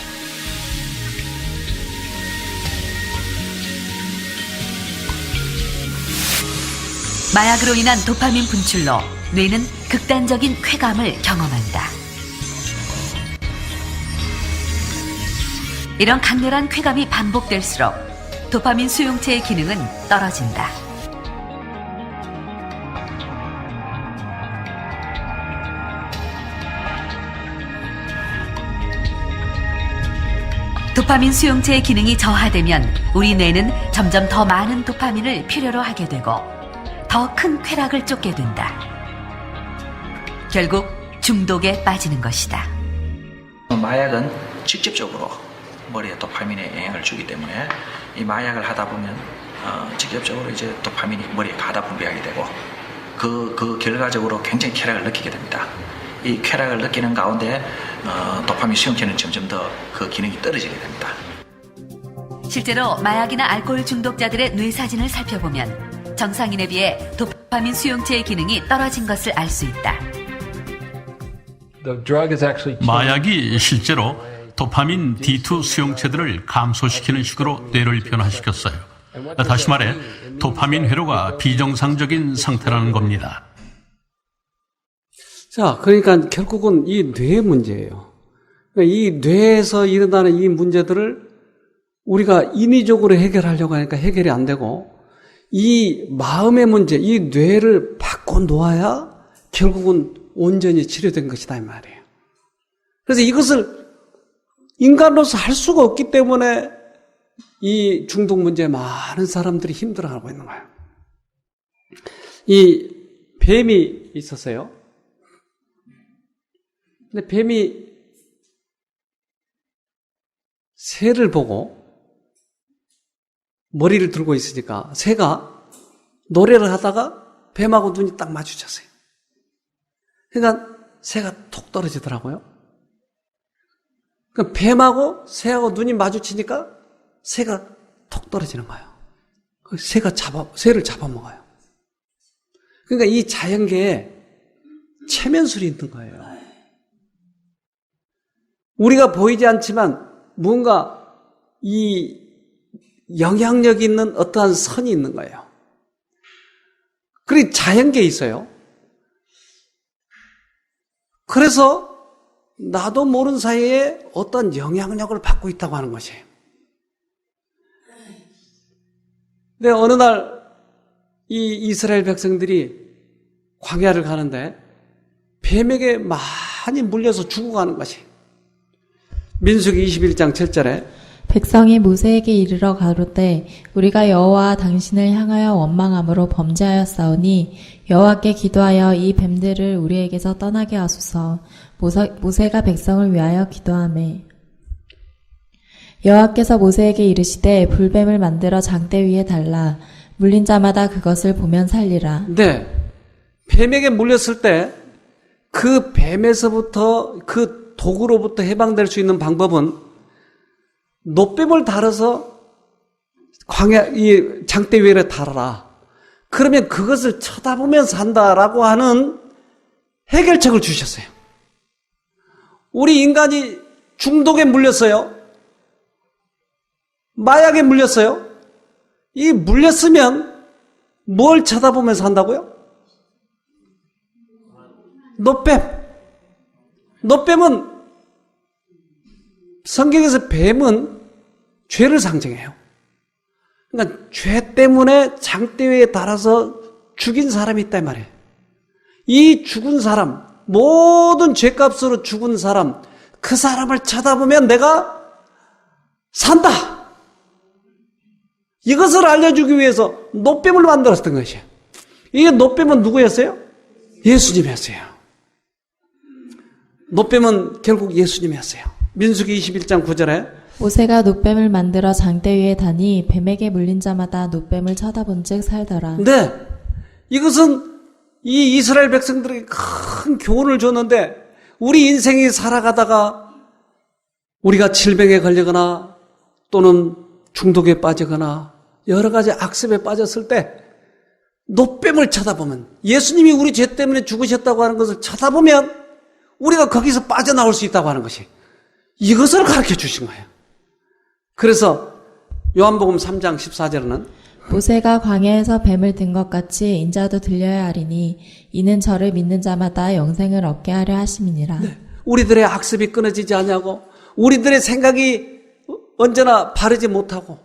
마약으로 인한 도파민 분출로 뇌는 극단적인 쾌감을 경험한다. 이런 강렬한 쾌감이 반복될수록 도파민 수용체의 기능은 떨어진다. 도파민 수용체의 기능이 저하되면 우리 뇌는 점점 더 많은 도파민을 필요로 하게 되고 더 큰 쾌락을 쫓게 된다. 결국 중독에 빠지는 것이다. 마약은 직접적으로 머리에 도파민에 영향을 주기 때문에 이 마약을 하다 보면 직접적으로 이제 도파민이 머리에 가다 분비하게 되고 그 결과적으로 굉장히 쾌락을 느끼게 됩니다. 이 쾌락을 느끼는 가운데 도파민 수용체는 점점 더 그 기능이 떨어지게 됩니다. 실제로 마약이나 알코올 중독자들의 뇌 사진을 살펴보면 정상인에 비해 도파민 수용체의 기능이 떨어진 것을 알 수 있다. 마약이 실제로 도파민 D2 수용체들을 감소시키는 식으로 뇌를 변화시켰어요. 다시 말해 도파민 회로가 비정상적인 상태라는 겁니다. 자, 그러니까 결국은 이 뇌 문제예요. 그러니까 이 뇌에서 일어나는 이 문제들을 우리가 인위적으로 해결하려고 하니까 해결이 안 되고 이 마음의 문제, 이 뇌를 바꿔놓아야 결국은 온전히 치료된 것이다 이 말이에요. 그래서 이것을 인간으로서 할 수가 없기 때문에 이 중독 문제에 많은 사람들이 힘들어하고 있는 거예요. 이 뱀이 있었어요. 근데 뱀이 새를 보고 머리를 들고 있으니까 새가 노래를 하다가 뱀하고 눈이 딱 마주쳤어요. 그러니까 새가 톡 떨어지더라고요. 그러니까 뱀하고 새하고 눈이 마주치니까 새가 톡 떨어지는 거예요. 새를 잡아먹어요. 그러니까 이 자연계에 체면술이 있는 거예요. 우리가 보이지 않지만 뭔가 이 영향력 있는 어떠한 선이 있는 거예요. 그리고 자연계에 있어요. 그래서 나도 모르는 사이에 어떤 영향력을 받고 있다고 하는 것이에요. 근데 어느 날 이 이스라엘 백성들이 광야를 가는데 뱀에게 많이 물려서 죽어가는 것이. 민수기 21장 7절에 백성이 모세에게 이르러 가로되 우리가 여호와 당신을 향하여 원망함으로 범죄하였사오니 여호와께 기도하여 이 뱀들을 우리에게서 떠나게 하소서. 모세가 백성을 위하여 기도하매 여호와께서 모세에게 이르시되 불뱀을 만들어 장대 위에 달라 물린 자마다 그것을 보면 살리라. 네, 뱀에게 물렸을 때 그 뱀에서부터 그 독으로부터 해방될 수 있는 방법은 노뱀을 달아서 이 장대 위에 달아라. 그러면 그것을 쳐다보면서 한다라고 하는 해결책을 주셨어요. 우리 인간이 중독에 물렸어요. 마약에 물렸어요. 이 물렸으면 뭘 쳐다보면서 한다고요? 노뱀은 성경에서 뱀은 죄를 상징해요. 그러니까 죄 때문에 장대 위에 달아서 죽인 사람이 있단 말이에요. 이 죽은 사람, 모든 죄값으로 죽은 사람, 그 사람을 쳐다보면 내가 산다. 이것을 알려주기 위해서 노뱀을 만들었던 것이에요. 이 노뱀은 누구였어요? 예수님이었어요. 노뱀은 결국 예수님이었어요. 민수기 21장 9절에 모세가 노뱀을 만들어 장대 위에 다니 뱀에게 물린 자마다 노뱀을 쳐다본즉 살더라. 네, 이것은 이 이스라엘 백성들에게 큰 교훈을 줬는데 우리 인생이 살아가다가 우리가 질병에 걸리거나 또는 중독에 빠지거나 여러 가지 악습에 빠졌을 때 노뱀을 쳐다보면 예수님이 우리 죄 때문에 죽으셨다고 하는 것을 쳐다보면 우리가 거기서 빠져나올 수 있다고 하는 것이 이것을 가르쳐 주신 거예요. 그래서 요한복음 3장 14절에는 모세가 광야에서 뱀을 든 것 같이 인자도 들려야 하리니 이는 저를 믿는 자마다 영생을 얻게 하려 하심이니라. 우리들의 학습이 끊어지지 않냐고, 우리들의 생각이 언제나 바르지 못하고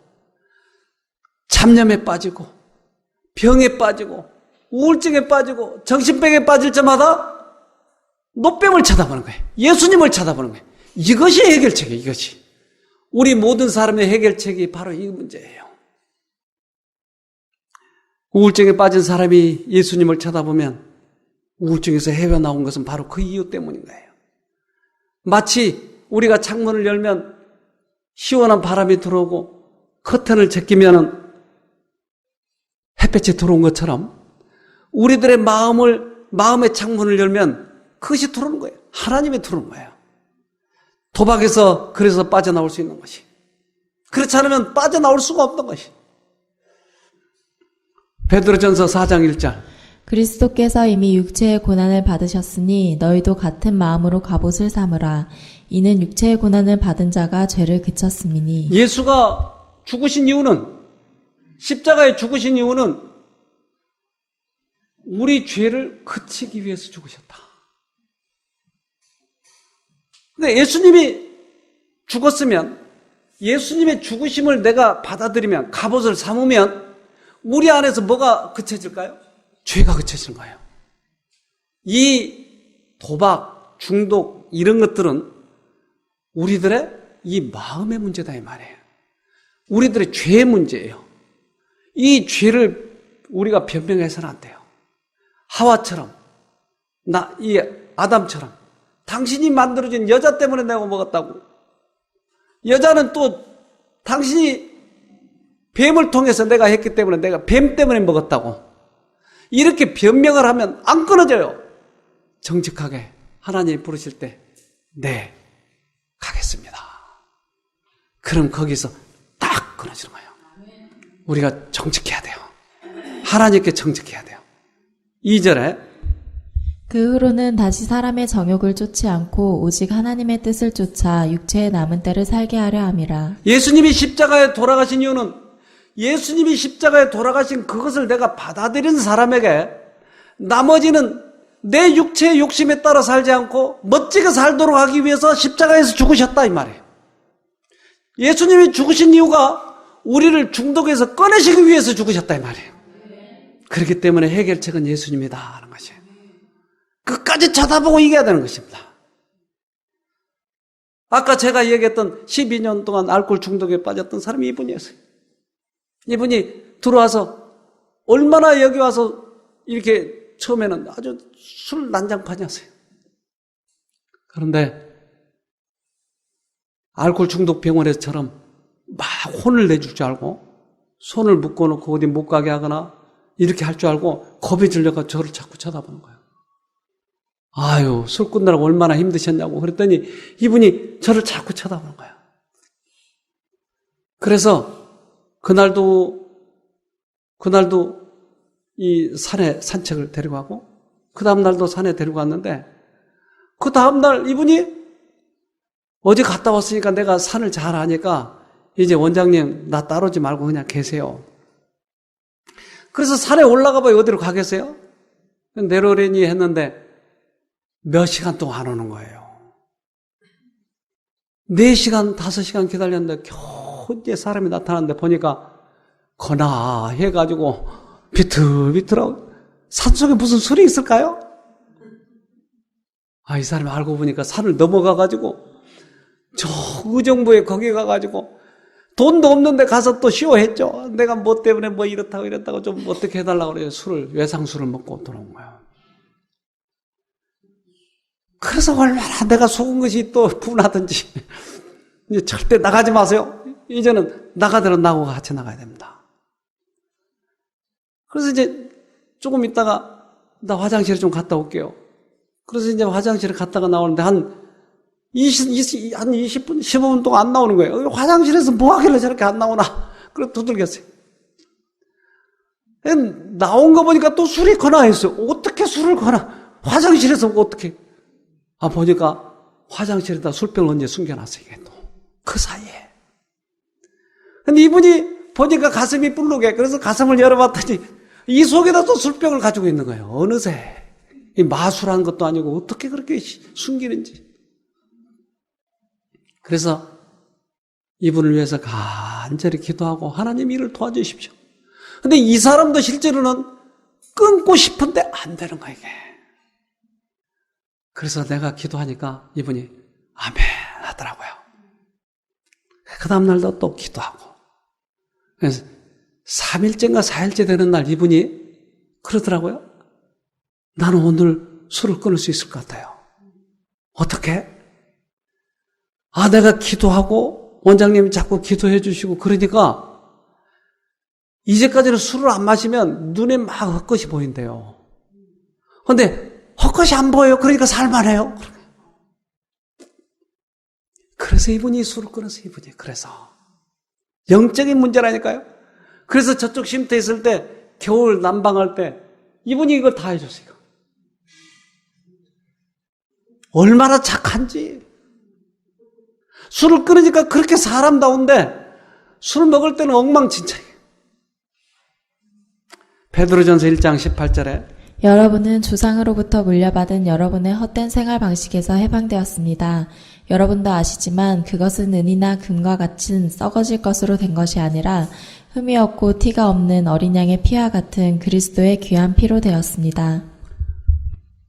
잡념에 빠지고 병에 빠지고 우울증에 빠지고 정신병에 빠질 때마다 노뱀을 쳐다보는 거예요. 예수님을 쳐다보는 거예요. 이것이 해결책이에요. 이것이 우리 모든 사람의 해결책이 바로 이 문제예요. 우울증에 빠진 사람이 예수님을 쳐다보면 우울증에서 헤어나온 것은 바로 그 이유 때문인 거예요. 마치 우리가 창문을 열면 시원한 바람이 들어오고 커튼을 제끼면 햇볕이 들어온 것처럼 우리들의 마음의 창문을 열면 그것이 들어오는 거예요. 하나님이 들어오는 거예요. 도박에서 그래서 빠져나올 수 있는 것이. 그렇지 않으면 빠져나올 수가 없는 것이. 베드로전서 4장 1절. 그리스도께서 이미 육체의 고난을 받으셨으니 너희도 같은 마음으로 갑옷을 삼으라. 이는 육체의 고난을 받은 자가 죄를 그쳤음이니. 예수가 죽으신 이유는, 십자가에 죽으신 이유는 우리 죄를 그치기 위해서 죽으셨다. 근데 예수님이 죽었으면, 예수님의 죽으심을 내가 받아들이면, 갑옷을 삼으면 우리 안에서 뭐가 그쳐질까요? 죄가 그쳐지는 거예요. 이 도박, 중독 이런 것들은 우리들의 이 마음의 문제다 이 말이에요. 우리들의 죄의 문제예요. 이 죄를 우리가 변명해서는 안 돼요. 하와처럼, 이 아담처럼 당신이 만들어준 여자 때문에 내가 먹었다고. 여자는 또 당신이 뱀을 통해서 내가 했기 때문에 내가 뱀 때문에 먹었다고. 이렇게 변명을 하면 안 끊어져요. 정직하게 하나님이 부르실 때 네, 가겠습니다. 그럼 거기서 딱 끊어지는 거예요. 우리가 정직해야 돼요. 하나님께 정직해야 돼요. 2절에 그 후로는 다시 사람의 정욕을 쫓지 않고 오직 하나님의 뜻을 쫓아 육체의 남은 때를 살게 하려 함이라. 예수님이 십자가에 돌아가신 이유는 예수님이 십자가에 돌아가신 그것을 내가 받아들인 사람에게 나머지는 내 육체의 욕심에 따라 살지 않고 멋지게 살도록 하기 위해서 십자가에서 죽으셨다 이 말이에요. 예수님이 죽으신 이유가 우리를 중독에서 꺼내시기 위해서 죽으셨다 이 말이에요. 그렇기 때문에 해결책은 예수님이다 하는 것이에요. 끝까지 쳐다보고 이겨야 되는 것입니다. 아까 제가 얘기했던 12년 동안 알코올 중독에 빠졌던 사람이 이분이었어요. 이분이 들어와서 얼마나 여기 와서 이렇게 처음에는 아주 술 난장판이었어요. 그런데 알코올 중독 병원에서처럼 막 혼을 내줄 줄 알고 손을 묶어놓고 어디 못 가게 하거나 이렇게 할 줄 알고 겁이 들려가 저를 자꾸 쳐다보는 거예요. 아유, 술 끊느라고 얼마나 힘드셨냐고 그랬더니 이분이 저를 자꾸 쳐다보는 거예요. 그래서 그날도 이 산에 산책을 데리고 가고 그 다음날도 산에 데리고 갔는데 그 다음날 이분이 어제 갔다 왔으니까 내가 산을 잘 아니까 이제 원장님 나 따르지 말고 그냥 계세요. 그래서 산에 올라가 봐요. 어디로 가겠어요? 내려오려니 했는데 몇 시간 동안 안 오는 거예요. 4시간, 5시간 기다렸는데 겨우 이제 사람이 나타났는데 보니까 거나 해가지고 비틀비틀하고 산속에 무슨 술이 있을까요? 이 사람이 알고 보니까 산을 넘어가가지고 저 의정부에 거기 가가지고 돈도 없는데 가서 또 쇼했죠. 내가 뭐 때문에 뭐 이렇다고 좀 어떻게 해달라고 그래요. 외상술을 먹고 들어온 거예요. 그래서 얼마나 내가 속은 것이 또 분하든지 이제 절대 나가지 마세요. 이제는 나가더라도 나하고 같이 나가야 됩니다. 그래서 이제 조금 있다가 나 화장실에 좀 갔다 올게요. 그래서 이제 화장실에 갔다가 나오는데 한 20분, 15분 동안 안 나오는 거예요. 화장실에서 뭐 하길래 저렇게 안 나오나? 그래서 두들겼어요. 나온 거 보니까 또 술이 거나 했어요. 어떻게 술을 거나? 화장실에서 어떻게? 보니까 화장실에다 술병을 언제 숨겨놨어요, 이게 또. 그 사이에. 근데 이분이 보니까 가슴이 불룩해. 그래서 가슴을 열어봤더니 이 속에다 또 술병을 가지고 있는 거예요. 어느새. 이 마술한 것도 아니고 어떻게 그렇게 숨기는지. 그래서 이분을 위해서 간절히 기도하고 하나님 이를 도와주십시오. 근데 이 사람도 실제로는 끊고 싶은데 안 되는 거야, 이게. 그래서 내가 기도하니까 이분이 아멘 하더라고요. 그 다음날도 또 기도하고. 그래서 3일째인가 4일째 되는 날 이분이 그러더라고요. 나는 오늘 술을 끊을 수 있을 것 같아요. 어떻게? 내가 기도하고 원장님이 자꾸 기도해 주시고 그러니까 이제까지는 술을 안 마시면 눈에 막 헛것이 보인대요. 근데 헛것이 안 보여요. 그러니까 살만해요. 그래서 이분이 술을 끊어서 이분이 그래서 영적인 문제라니까요. 그래서 저쪽 쉼터 있을 때 겨울 난방할 때 이분이 이걸 다 해줬어요. 얼마나 착한지. 술을 끊으니까 그렇게 사람다운데 술 먹을 때는 엉망진창이에요. 베드로전서 1장 18절에 여러분은 조상으로부터 물려받은 여러분의 헛된 생활 방식에서 해방되었습니다. 여러분도 아시지만 그것은 은이나 금과 같은 썩어질 것으로 된 것이 아니라 흠이 없고 티가 없는 어린 양의 피와 같은 그리스도의 귀한 피로 되었습니다.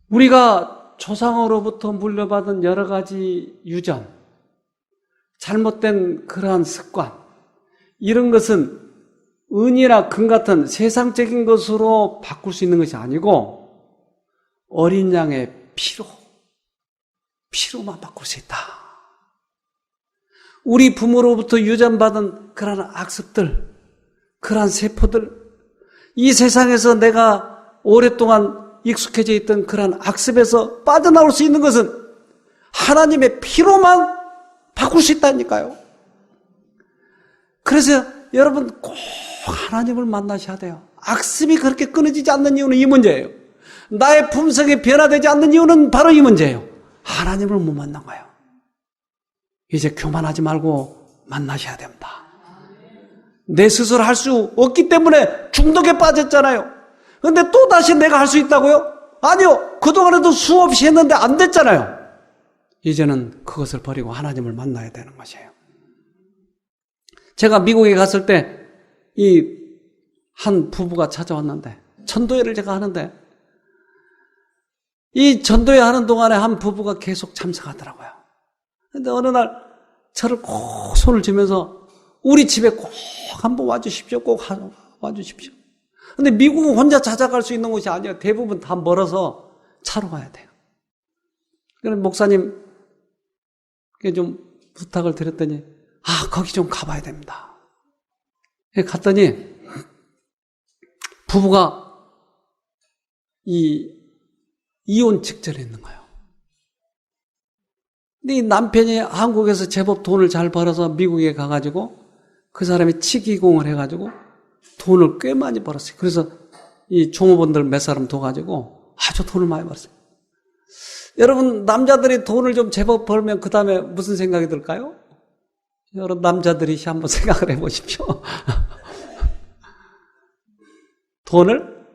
우리가 조상으로부터 물려받은 여러 가지 유전, 잘못된 그러한 습관, 이런 것은 은이나 금 같은 세상적인 것으로 바꿀 수 있는 것이 아니고 어린 양의 피로만 바꿀 수 있다. 우리 부모로부터 유전받은 그러한 악습들, 그러한 세포들, 이 세상에서 내가 오랫동안 익숙해져 있던 그러한 악습에서 빠져나올 수 있는 것은 하나님의 피로만 바꿀 수 있다니까요. 그래서 여러분 꼭 하나님을 만나셔야 돼요. 악습이 그렇게 끊어지지 않는 이유는 이 문제예요. 나의 품성이 변화되지 않는 이유는 바로 이 문제예요. 하나님을 못 만난 거예요. 이제 교만하지 말고 만나셔야 됩니다. 내 스스로 할 수 없기 때문에 중독에 빠졌잖아요. 근데 또 다시 내가 할 수 있다고요? 아니요. 그동안에도 수없이 했는데 안 됐잖아요. 이제는 그것을 버리고 하나님을 만나야 되는 것이에요. 제가 미국에 갔을 때 이 한 부부가 찾아왔는데 전도회를 제가 하는데 이 전도회 하는 동안에 한 부부가 계속 참석하더라고요. 근데 어느 날 저를 꼭 손을 쥐면서 우리 집에 꼭 한번 와주십시오. 꼭 와주십시오. 근데 미국은 혼자 찾아갈 수 있는 곳이 아니에요. 대부분 다 멀어서 차로 가야 돼요. 그래서 목사님께 좀 부탁을 드렸더니 거기 좀 가봐야 됩니다. 갔더니 부부가 이혼 직전에 있는 거예요. 근데 이 남편이 한국에서 제법 돈을 잘 벌어서 미국에 가가지고 그 사람이 치기공을 해가지고 돈을 꽤 많이 벌었어요. 그래서 이 종업원들 몇 사람 둬가지고 아주 돈을 많이 벌었어요. 여러분 남자들이 돈을 좀 제법 벌면 그 다음에 무슨 생각이 들까요? 여러분 남자들이 한번 생각을 해보십시오. 돈을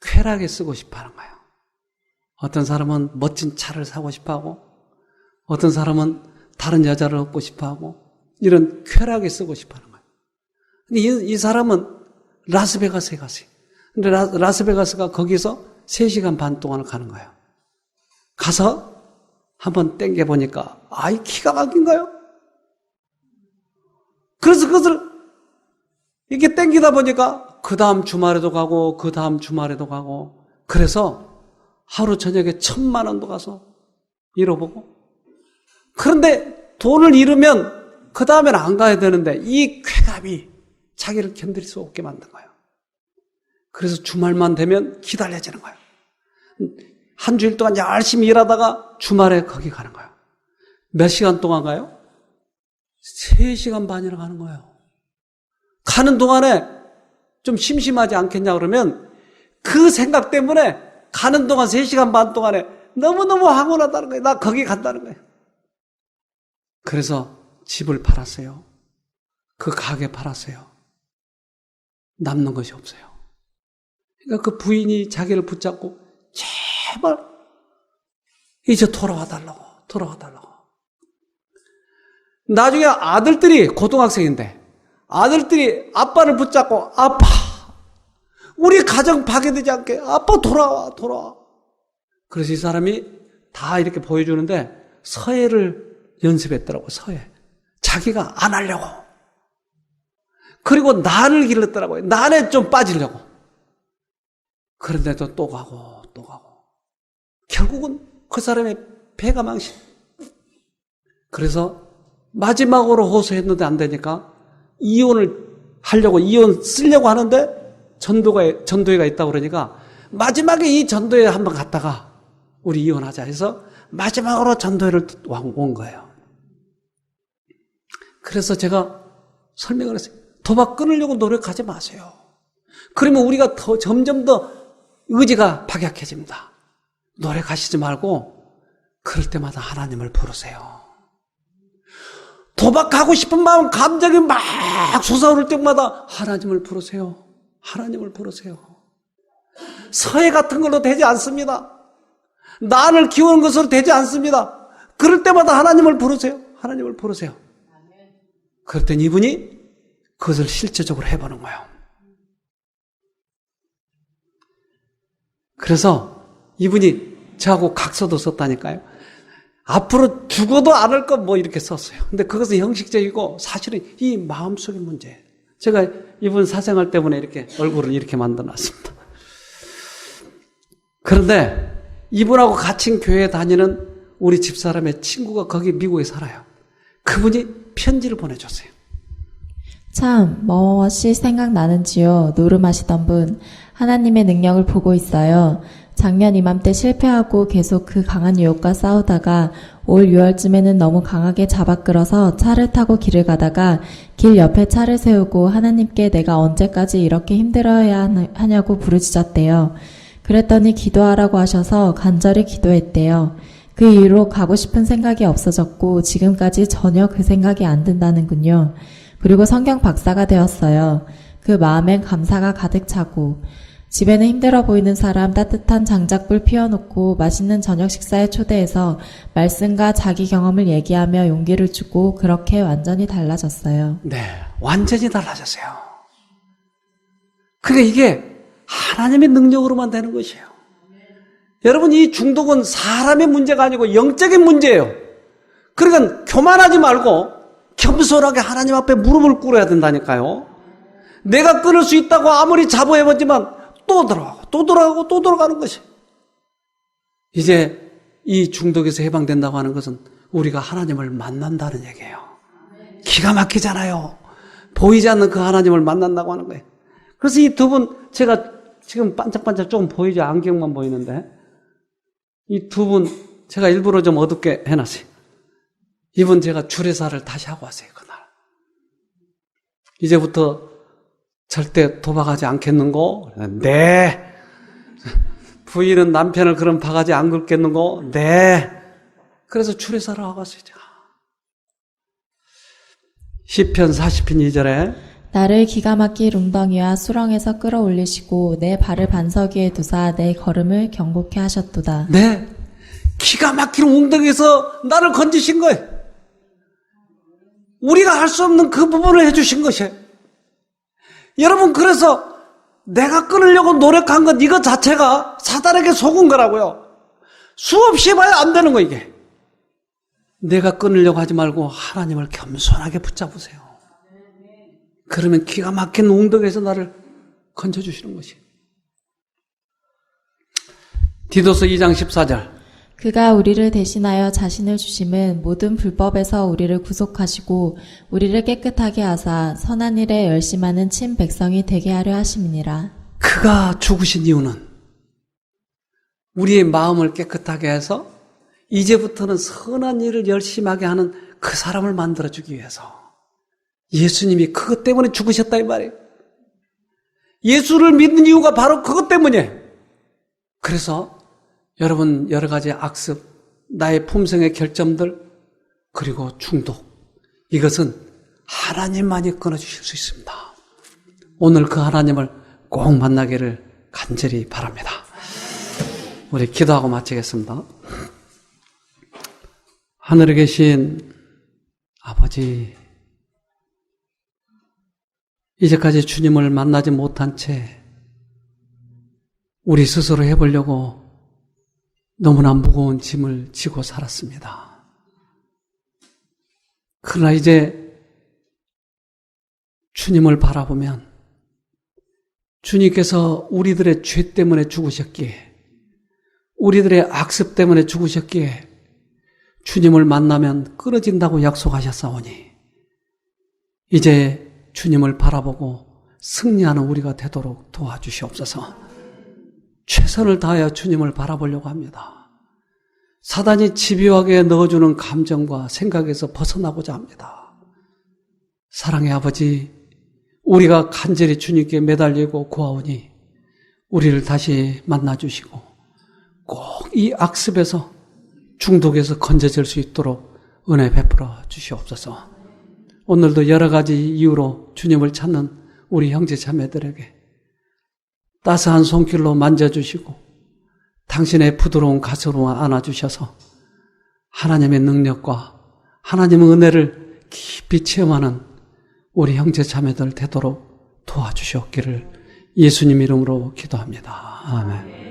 쾌락에 쓰고 싶어하는 거예요. 어떤 사람은 멋진 차를 사고 싶어하고 어떤 사람은 다른 여자를 얻고 싶어하고 이런 쾌락에 쓰고 싶어하는 거예요. 근데 이 사람은 라스베가스에 갔어요. 근데 라스베가스가 거기서 3시간 반 동안을 가는 거예요. 가서 한번 땡겨보니까 키가 막힌 거예요. 그래서 그것을 이렇게 땡기다 보니까 그 다음 주말에도 가고 그 다음 주말에도 가고 그래서 하루 저녁에 1,000만 원도 가서 잃어보고 그런데 돈을 잃으면 그 다음에는 안 가야 되는데 이 쾌감이 자기를 견딜 수 없게 만든 거예요. 그래서 주말만 되면 기다려지는 거예요. 한 주일 동안 열심히 일하다가 주말에 거기 가는 거예요. 몇 시간 동안 가요? 3시간 반이나 가는 거예요. 가는 동안에 좀 심심하지 않겠냐 그러면 그 생각 때문에 가는 동안 3시간 반 동안에 너무너무 황홀하다는 거예요. 나 거기 간다는 거예요. 그래서 집을 팔았어요. 그 가게 팔았어요. 남는 것이 없어요. 그러니까 그 부인이 자기를 붙잡고 제발 이제 돌아와 달라고. 나중에 아들들이 고등학생인데 아들들이 아빠를 붙잡고 아빠 우리 가정 파괴되지 않게 아빠 돌아와. 그래서 이 사람이 다 이렇게 보여주는데 서예를 연습했더라고. 서예. 자기가 안 하려고. 그리고 난을 길렀더라고요. 난에 좀 빠지려고. 그런데도 또 가고. 결국은 그 사람의 배가 망신. 그래서 마지막으로 호소했는데 안 되니까 이혼 쓰려고 하는데 전도회가 있다고 그러니까 마지막에 이 전도회 한번 갔다가 우리 이혼하자 해서 마지막으로 전도회를 온 거예요. 그래서 제가 설명을 했어요. 도박 끊으려고 노력하지 마세요. 그러면 우리가 점점 더 의지가 박약해집니다. 노력하시지 말고 그럴 때마다 하나님을 부르세요. 도박하고 싶은 마음, 감정이 막 솟아오를 때마다 하나님을 부르세요. 서예 같은 걸로 되지 않습니다. 난을 키우는 것으로 되지 않습니다. 그럴 때마다 하나님을 부르세요. 그랬더니 이분이 그것을 실제적으로 해보는 거예요. 그래서 이분이 저하고 각서도 썼다니까요. 앞으로 죽어도 안 할 것 뭐 이렇게 썼어요. 근데 그것은 형식적이고 사실은 이 마음속의 문제예요. 제가 이분 사생활 때문에 이렇게 얼굴을 이렇게 만들어놨습니다. 그런데 이분하고 같이 교회 다니는 우리 집사람의 친구가 거기 미국에 살아요. 그분이 편지를 보내줬어요. 참 무엇이 생각나는지요. 노름하시던 분. 하나님의 능력을 보고 있어요. 작년 이맘때 실패하고 계속 그 강한 유혹과 싸우다가 올 6월쯤에는 너무 강하게 잡아끌어서 차를 타고 길을 가다가 길 옆에 차를 세우고 하나님께 내가 언제까지 이렇게 힘들어야 하냐고 부르짖었대요. 그랬더니 기도하라고 하셔서 간절히 기도했대요. 그 이후로 가고 싶은 생각이 없어졌고 지금까지 전혀 그 생각이 안 든다는군요. 그리고 성경 박사가 되었어요. 그 마음엔 감사가 가득 차고 집에는 힘들어 보이는 사람 따뜻한 장작불 피워놓고 맛있는 저녁 식사에 초대해서 말씀과 자기 경험을 얘기하며 용기를 주고 그렇게 완전히 달라졌어요. 네, 완전히 달라졌어요. 그러니까 이게 하나님의 능력으로만 되는 것이에요. 여러분, 이 중독은 사람의 문제가 아니고 영적인 문제예요. 그러니까 교만하지 말고 겸손하게 하나님 앞에 무릎을 꿇어야 된다니까요. 내가 끊을 수 있다고 아무리 자부해보지만 또 돌아가는 것이. 이제 이 중독에서 해방된다고 하는 것은 우리가 하나님을 만난다는 얘기예요. 기가 막히잖아요. 보이지 않는 그 하나님을 만난다고 하는 거예요. 그래서 이 두 분, 제가 지금 반짝반짝 조금 보이죠? 안경만 보이는데. 이 두 분, 제가 일부러 좀 어둡게 해놨어요. 이분 제가 주례사를 다시 하고 왔어요, 그날. 이제부터 절대 도박하지 않겠는고? 네. 부인은 남편을 그런 바가지 안 긁겠는고? 네. 그래서 주례사를 하고 왔어요, 제가. 시편 40편 2절에 나를 기가 막힌 웅덩이와 수렁에서 끌어올리시고 내 발을 반석 위에 두사 내 걸음을 경고케 하셨도다. 네. 기가 막힌 웅덩이에서 나를 건지신 거예요. 우리가 할 수 없는 그 부분을 해주신 것이에요. 여러분, 그래서 내가 끊으려고 노력한 것 이거 자체가 사단에게 속은 거라고요. 수없이 해봐야 안 되는 거 이게. 내가 끊으려고 하지 말고 하나님을 겸손하게 붙잡으세요. 그러면 기가 막힌 웅덩이에서 나를 건져주시는 것이에요. 디도서 2장 14절 그가 우리를 대신하여 자신을 주심은 모든 불법에서 우리를 구속하시고 우리를 깨끗하게 하사 선한 일에 열심하는 친 백성이 되게 하려 하심이니라. 그가 죽으신 이유는 우리의 마음을 깨끗하게 해서 이제부터는 선한 일을 열심하게 하는 그 사람을 만들어주기 위해서. 예수님이 그것 때문에 죽으셨다 이 말이에요. 예수를 믿는 이유가 바로 그것 때문이에요. 그래서 여러분, 여러 가지 악습, 나의 품성의 결점들, 그리고 중독, 이것은 하나님만이 끊어주실 수 있습니다. 오늘 그 하나님을 꼭 만나기를 간절히 바랍니다. 우리 기도하고 마치겠습니다. 하늘에 계신 아버지, 이제까지 주님을 만나지 못한 채 우리 스스로 해보려고 너무나 무거운 짐을 지고 살았습니다. 그러나 이제 주님을 바라보면 주님께서 우리들의 죄 때문에 죽으셨기에, 우리들의 악습 때문에 죽으셨기에 주님을 만나면 끊어진다고 약속하셨사오니 이제 주님을 바라보고 승리하는 우리가 되도록 도와주시옵소서. 최선을 다하여 주님을 바라보려고 합니다. 사단이 집요하게 넣어주는 감정과 생각에서 벗어나고자 합니다. 사랑의 아버지, 우리가 간절히 주님께 매달리고 구하오니 우리를 다시 만나주시고 꼭 이 악습에서, 중독에서 건져질 수 있도록 은혜 베풀어 주시옵소서. 오늘도 여러 가지 이유로 주님을 찾는 우리 형제 자매들에게 따스한 손길로 만져주시고 당신의 부드러운 가슴으로 안아주셔서 하나님의 능력과 하나님의 은혜를 깊이 체험하는 우리 형제 자매들 되도록 도와주시옵기를 예수님 이름으로 기도합니다. 아멘.